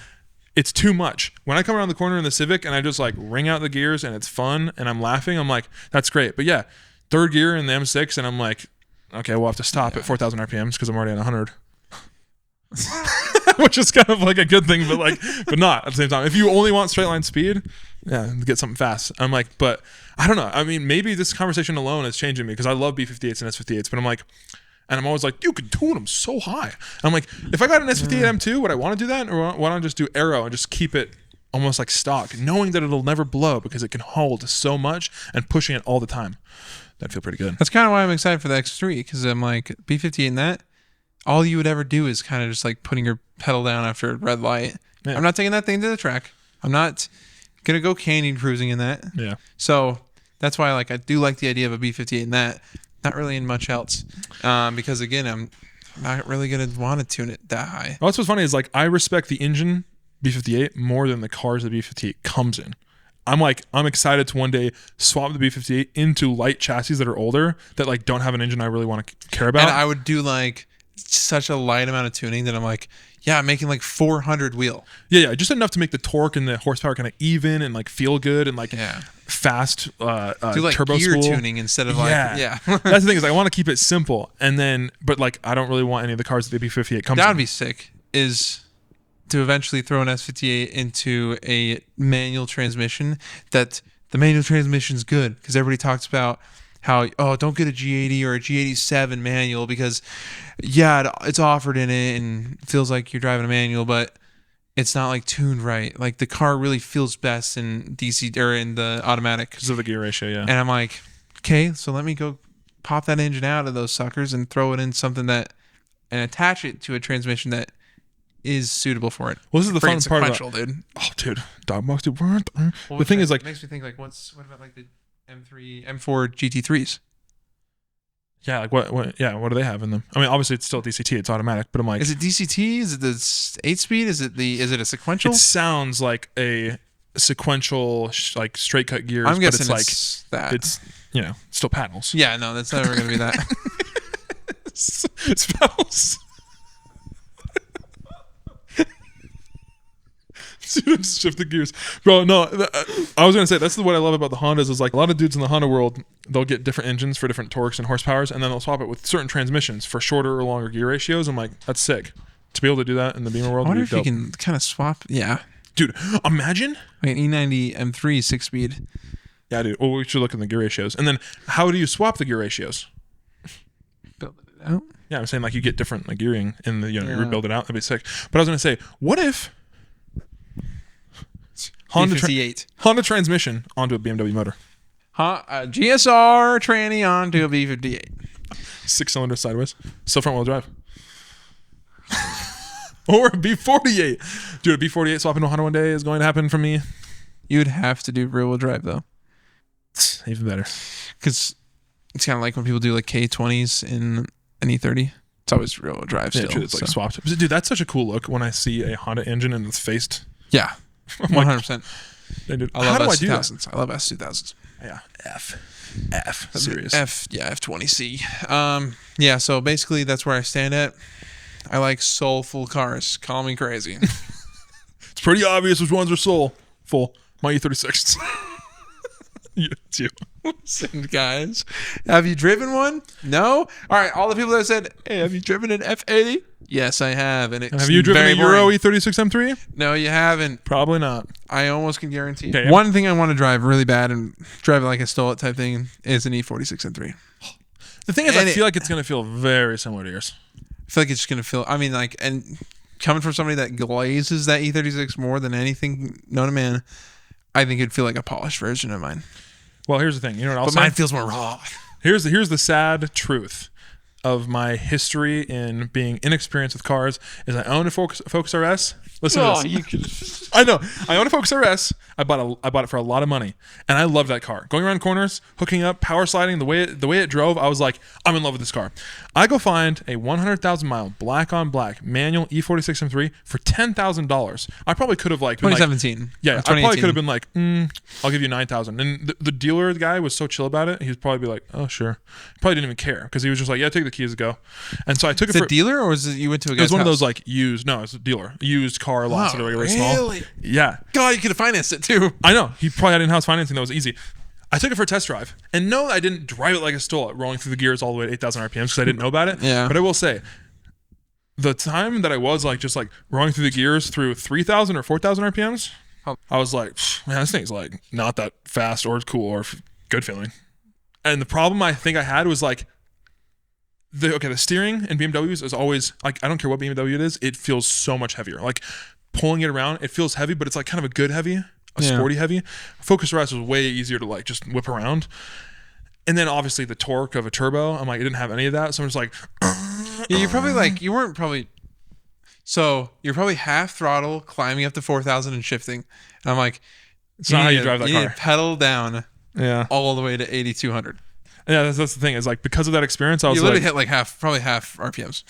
it's too much. When I come around the corner in the Civic and I just like ring out the gears and it's fun and I'm laughing, I'm like, that's great. But yeah, third gear in the M6 and I'm like, okay, we'll have to stop at 4,000 RPMs because I'm already at 100. Which is kind of like a good thing, but not at the same time. If you only want straight line speed, get something fast. I'm like, but I don't know. I mean, maybe this conversation alone is changing me because I love B58s and S58s, but I'm like, and I'm always like, you can tune them so high. And I'm like, if I got an S58 M2, would I want to do that? Or why don't I just do aero and just keep it almost like stock, knowing that it'll never blow because it can hold so much and pushing it all the time? That'd feel pretty good. That's kind of why I'm excited for the X3 because I'm like, B58 and that, all you would ever do is kind of just like putting your pedal down after a red light. Yeah. I'm not taking that thing to the track. I'm not going to go canyon cruising in that. Yeah. So that's why I do like the idea of a B58 in that. Not really in much else. Because again, I'm not really going to want to tune it that high. Well, that's what's funny is like I respect the engine B58 more than the cars the B58 comes in. I'm excited to one day swap the B58 into light chassis that are older that like don't have an engine I really want to care about. And I would do like such a light amount of tuning that I'm like, yeah, I'm making like 400 wheel. Yeah, just enough to make the torque and the horsepower kind of even and like feel good and like fast do like turbo gear spool tuning instead of that's the thing is I want to keep it simple, and then but like I don't really want any of the cars that the B58 comes. That would be sick. Is to eventually throw an S58 into a manual transmission. That the manual transmission's good because everybody talks about how don't get a G80 or a G87 manual because it's offered in it and feels like you're driving a manual, but it's not like tuned right. Like the car really feels best in DC or in the automatic because of the gear ratio. Yeah. And I'm like, okay, so let me go pop that engine out of those suckers and throw it in something and attach it to a transmission that is suitable for it. Well, this is the fun part of it, dude. Oh, dude, dog box, dude. The thing is like, it makes me think like, what about like the M4 GT3s? Yeah, like what do they have in them? I mean, obviously it's still DCT, it's automatic, but I'm like, is it DCT? Is it the 8-speed? Is it a sequential? It sounds like a sequential like straight cut gears. I'm guessing but it's that. It's still paddles. Yeah, no, that's never going to be that. It's paddles. Shift the gears, bro. No, I was gonna say that's what I love about the Hondas is like a lot of dudes in the Honda world, they'll get different engines for different torques and horsepowers, and then they'll swap it with certain transmissions for shorter or longer gear ratios. I'm like, that's sick. To be able to do that in the Beamer world, I wonder if you can kind of swap. Yeah, dude. Imagine like an E90 M3 6-speed. Yeah, dude. Well, we should look at the gear ratios, and then how do you swap the gear ratios? Build it out. Yeah, I'm saying like you get different like gearing in the you rebuild it out. That'd be sick. But I was gonna say, what if Honda transmission onto a BMW motor? GSR tranny onto a V58. 6-cylinder sideways, still front wheel drive. Or a B48. Dude, a B48 swapping to a Honda one day is going to happen for me. You would have to do rear wheel drive though. Even better. Because it's kind of like when people do like K20s in an E30. It's always rear wheel drive still. Yeah, true, it's like swapped. Dude, that's such a cool look when I see a Honda engine and it's faced. Yeah. 100%. Dude, I love S2000s. I love S2000s. Yeah. F. Serious. F20C. Yeah, so basically that's where I stand at. I like soulful cars. Call me crazy. It's pretty obvious which ones are soulful. My E36. Yeah, it's you. Listen, guys. Have you driven one? No? All right, all the people that said, hey, have you driven an F80? Yes, I have. And have you driven a Euro E36 M3? No, you haven't. Probably not. I almost can guarantee. Okay, one thing I want to drive really bad and drive it like I stole it type thing is an E46 M3. The thing is, I feel like it's going to feel very similar to yours. I feel like it's just going to feel, I mean, like, and coming from somebody that glazes that E36 more than anything known to man, I think it'd feel like a polished version of mine. Well, here's the thing. You know what I'll say? But mine feels more raw. Here's the sad truth of my history in being inexperienced with cars is I own a Focus RS. Listen to this. I know. I own a Focus RS. I bought it for a lot of money, and I love that car. Going around corners, hooking up, power sliding, the way it drove, I was like, I'm in love with this car. I go find a 100,000 mile black on black manual E46 M3 for $10,000. I probably could have like 2017. Yeah, I probably could have been like, I'll give you 9,000. And the dealer guy was so chill about it. He would probably be like, oh sure. He probably didn't even care because he was just like, yeah, take the keys, go. And so I took it for a dealer, or was it you went to a guy's It was one house? of those like used. No, it's a dealer. Used car lots that are really really small. Yeah. God, you could have financed it too. I know. He probably had in-house financing that was easy. I took it for a test drive. And no, I didn't drive it like I stole it, rolling through the gears all the way to 8,000 RPMs because I didn't know about it. Yeah. But I will say, the time that I was like just like rolling through the gears through 3,000 or 4,000 RPMs, I was like, man, this thing's like not that fast or cool or good feeling. And the problem I think I had was like, the steering in BMWs is always like, I don't care what BMW it is, it feels so much heavier. Like pulling it around, it feels heavy, but it's like kind of a good heavy, sporty heavy. Focus RS was way easier to like just whip around. And then obviously the torque of a turbo, I'm like, it didn't have any of that. So I'm just like, yeah, you're probably like, you're probably half throttle climbing up to 4,000 and shifting. And I'm like, it's not how you drive that car. You need to pedal down Yeah. all the way to 8,200. Yeah, that's the thing. Is like because of that experience, I was you literally hit like probably half RPMs.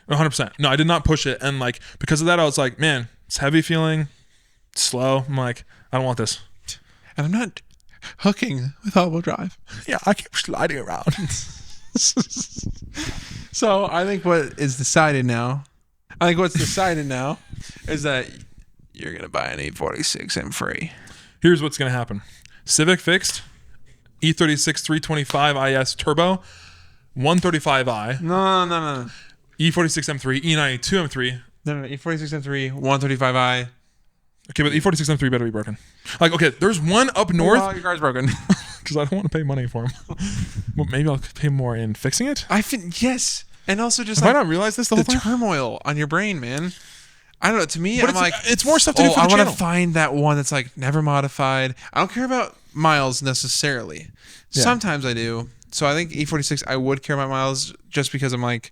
100%. No, I did not push it, and like because of that, I was like, man, it's heavy feeling, slow. I'm like, I don't want this. And I'm not hooking with all-wheel drive. Yeah, I keep sliding around. So I think what's decided now is that you're gonna buy an 846 M3. Here's what's gonna happen: Civic fixed. E36 325 IS turbo, 135i. No. E46 M3, E92 M3. No, E46 M3, 135i. Okay, but the E46 M3 better be broken. Like, okay, there's one up north. Oh, your car's broken. Because I don't want to pay money for them. Well, maybe I'll pay more in fixing it. Yes, and also just have I not realized this the whole time? Turmoil on your brain, man. I don't know. To me, but I'm like, it's more stuff to do for the channel. I want to find that one that's like never modified. I don't care about miles necessarily. Yeah. Sometimes I do. So I think E46, I would care about miles just because I'm like,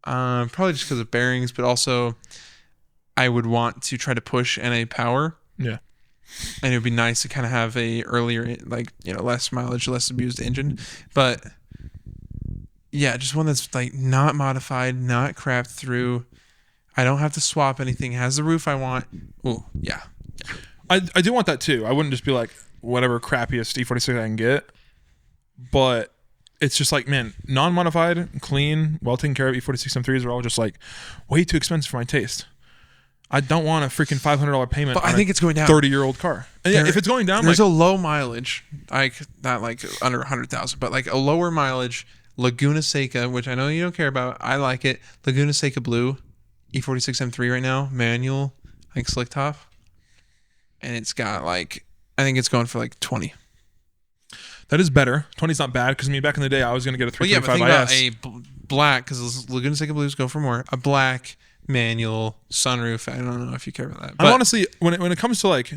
probably just because of bearings, but also I would want to try to push NA power. Yeah. And it would be nice to kind of have a earlier, like, less mileage, less abused engine. But yeah, just one that's like not modified, not crapped through. I don't have to swap anything. Has the roof I want. Oh, yeah. I do want that too. I wouldn't just be like whatever crappiest E46 I can get. But it's just like, man, non-modified, clean, well taken care of E46 M3s are all just like way too expensive for my taste. I don't want a freaking $500 payment. But I think it's going down. 30-year-old car. And yeah, if it's going down, there's a low mileage, like not like under 100,000, but like a lower mileage Laguna Seca, which I know you don't care about. I like it. Laguna Seca Blue, E46 M3 right now, manual, like slick top, and it's got like I think it's going for like 20. That is better. 20's not bad because back in the day I was going to get a 335 IS. Think about a black because Laguna Seca Blues go for more. A black manual sunroof. I don't know if you care about that. But I'm honestly when it comes to like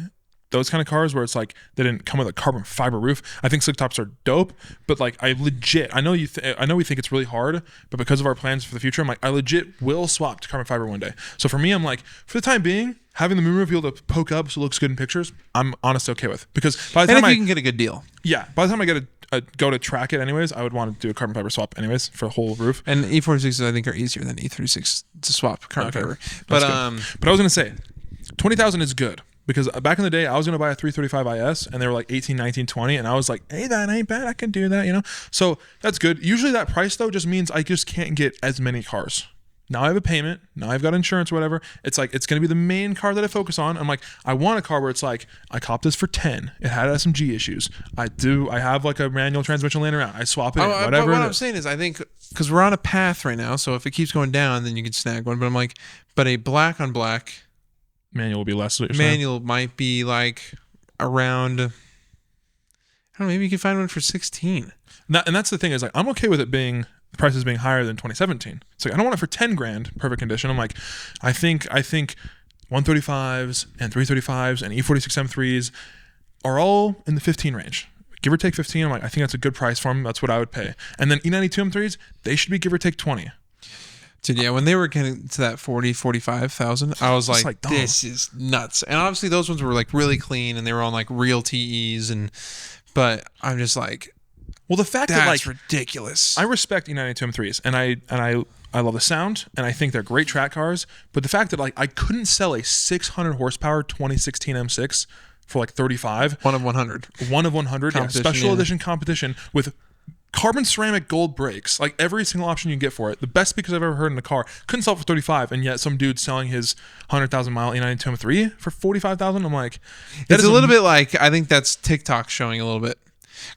those kind of cars where it's like they didn't come with a carbon fiber roof, I think slick tops are dope. But like I know we think it's really hard, but because of our plans for the future, I'm like I legit will swap to carbon fiber one day. So for me, I'm like for the time being, having the moonroof be able to poke up so it looks good in pictures, I'm honestly okay with because by the time you can get a good deal, by the time I get go to track it anyways, I would want to do a carbon fiber swap anyways for the whole roof. And E46s I think are easier than E36 to swap carbon fiber. But I was gonna say 20,000 is good. Because back in the day, I was going to buy a 335 IS, and they were like 18, 19, 20, and I was like, hey, that ain't bad. I can do that, you know? So that's good. Usually that price, though, just means I just can't get as many cars. Now I have a payment. Now I've got insurance or whatever. It's like, it's going to be the main car that I focus on. I'm like, I want a car where it's like, I copped this for 10. It had SMG issues. I have like a manual transmission laying around. I swap it, whatever. What I'm saying is, I think, because we're on a path right now, so if it keeps going down, then you can snag one. But I'm like, but a black on black... Manual will be less. Manual might be like around. I don't know. Maybe you can find one for 16. And that's the thing is like I'm okay with it being the prices being higher than 2017. It's like I don't want it for 10 grand, perfect condition. I'm like, I think 135s and 335s and E46 M3s are all in the 15 range. Give or take 15. I'm like, I think that's a good price for them. That's what I would pay. And then E92 M3s, they should be give or take 20. Dude, yeah, when they were getting to that 45,000, I was like this is nuts. And obviously those ones were like really clean and they were on like real TEs but I'm just like, well, the fact that like ridiculous. I respect E92 M3s and I love the sound and I think they're great track cars, but the fact that like I couldn't sell a 600 horsepower 2016 M6 for like 35, one of 100, special edition competition with carbon ceramic gold brakes, like every single option you can get for it. The best speakers I've ever heard in a car. Couldn't sell for 35, and yet some dude's selling his 100,000 mile E92 M3 for 45,000. I'm like, it's a little bit like I think that's TikTok showing a little bit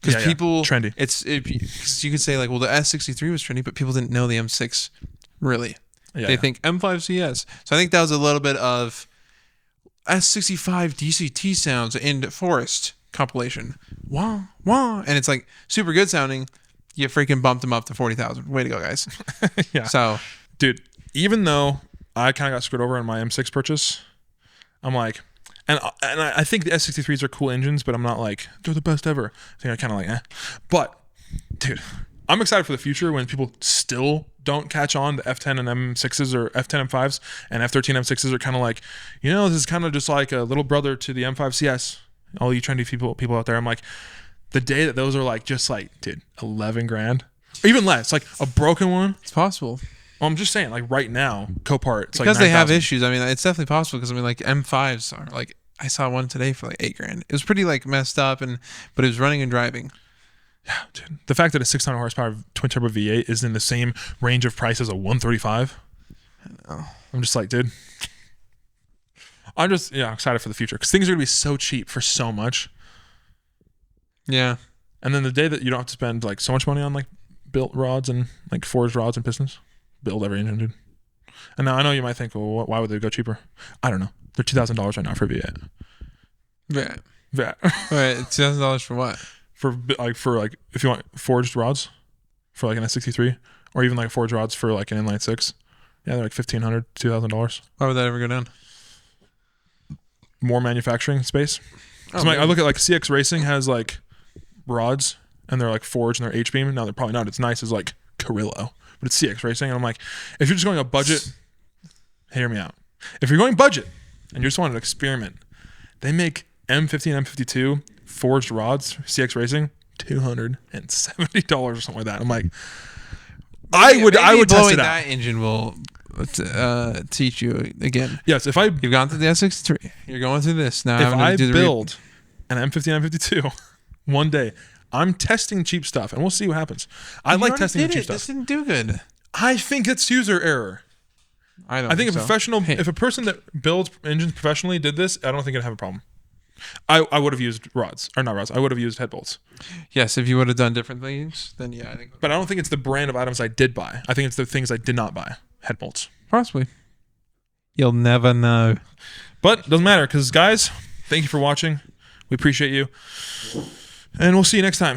because people trendy. Cause you could say like, well, the S63 was trendy, but people didn't know the M6 really. They think M5 CS. So I think that was a little bit of S65 DCT sounds in Forest compilation. Wah wah, and it's like super good sounding. You freaking bumped them up to 40,000. Way to go, guys. Yeah. So, dude, even though I kind of got screwed over in my M6 purchase, I'm like, and I think the S63s are cool engines, but I'm not like, they're the best ever. I think I kind of like, But, dude, I'm excited for the future when people still don't catch on. The F10 and M6s or F10 M5s and F13 M6s are kind of like, this is kind of just like a little brother to the M5 CS. All you trendy people out there, I'm like, the day that those are like just like, dude, 11 grand or even less, like a broken one. It's possible. Well, I'm just saying, like right now, Copart, it's because like they have issues. I mean, it's definitely possible because I mean, like M5s are like I saw one today for like 8 grand. It was pretty like messed up, but it was running and driving. Yeah, dude. The fact that a 600 horsepower twin turbo V8 is in the same range of price as a 135. I know. I'm just like, dude. I'm just excited for the future because things are gonna be so cheap for so much. Yeah. And then the day that you don't have to spend like so much money on like built rods and like forged rods and pistons, build every engine, dude. And now I know you might think, well, why would they go cheaper? I don't know. They're $2,000 right now for a V8. VAT. VAT. Wait, $2,000 for what? For if you want forged rods for like an S63 or even like forged rods for like an inline 6. Yeah, they're like $1,500, $2,000. Why would that ever go down? More manufacturing space. I look at like CX Racing has like rods and they're like forged and they're H-beam. Now they're probably not as nice as like Carrillo, but it's CX Racing. And I'm like, if you're just going a budget, hear me out. If you're going budget and you just want to experiment, they make M50 and M52 forged rods, CX Racing, $270 or something like that. I'm like, I would test it out. That engine will teach you again. Yes, you've gone through the S63, you're going through this now. If I build an M50 and M52 one day, I'm testing cheap stuff and we'll see what happens. I like testing cheap stuff. This didn't do good. I think it's user error. I think so. if a person that builds engines professionally did this, I don't think I'd have a problem. I would have used rods, or not rods. I would have used head bolts. Yes, if you would have done different things, then yeah, I think. But I don't think it's the brand of items I did buy. I think it's the things I did not buy. Head bolts. Possibly. You'll never know. But it doesn't matter because, guys, thank you for watching. We appreciate you. And we'll see you next time.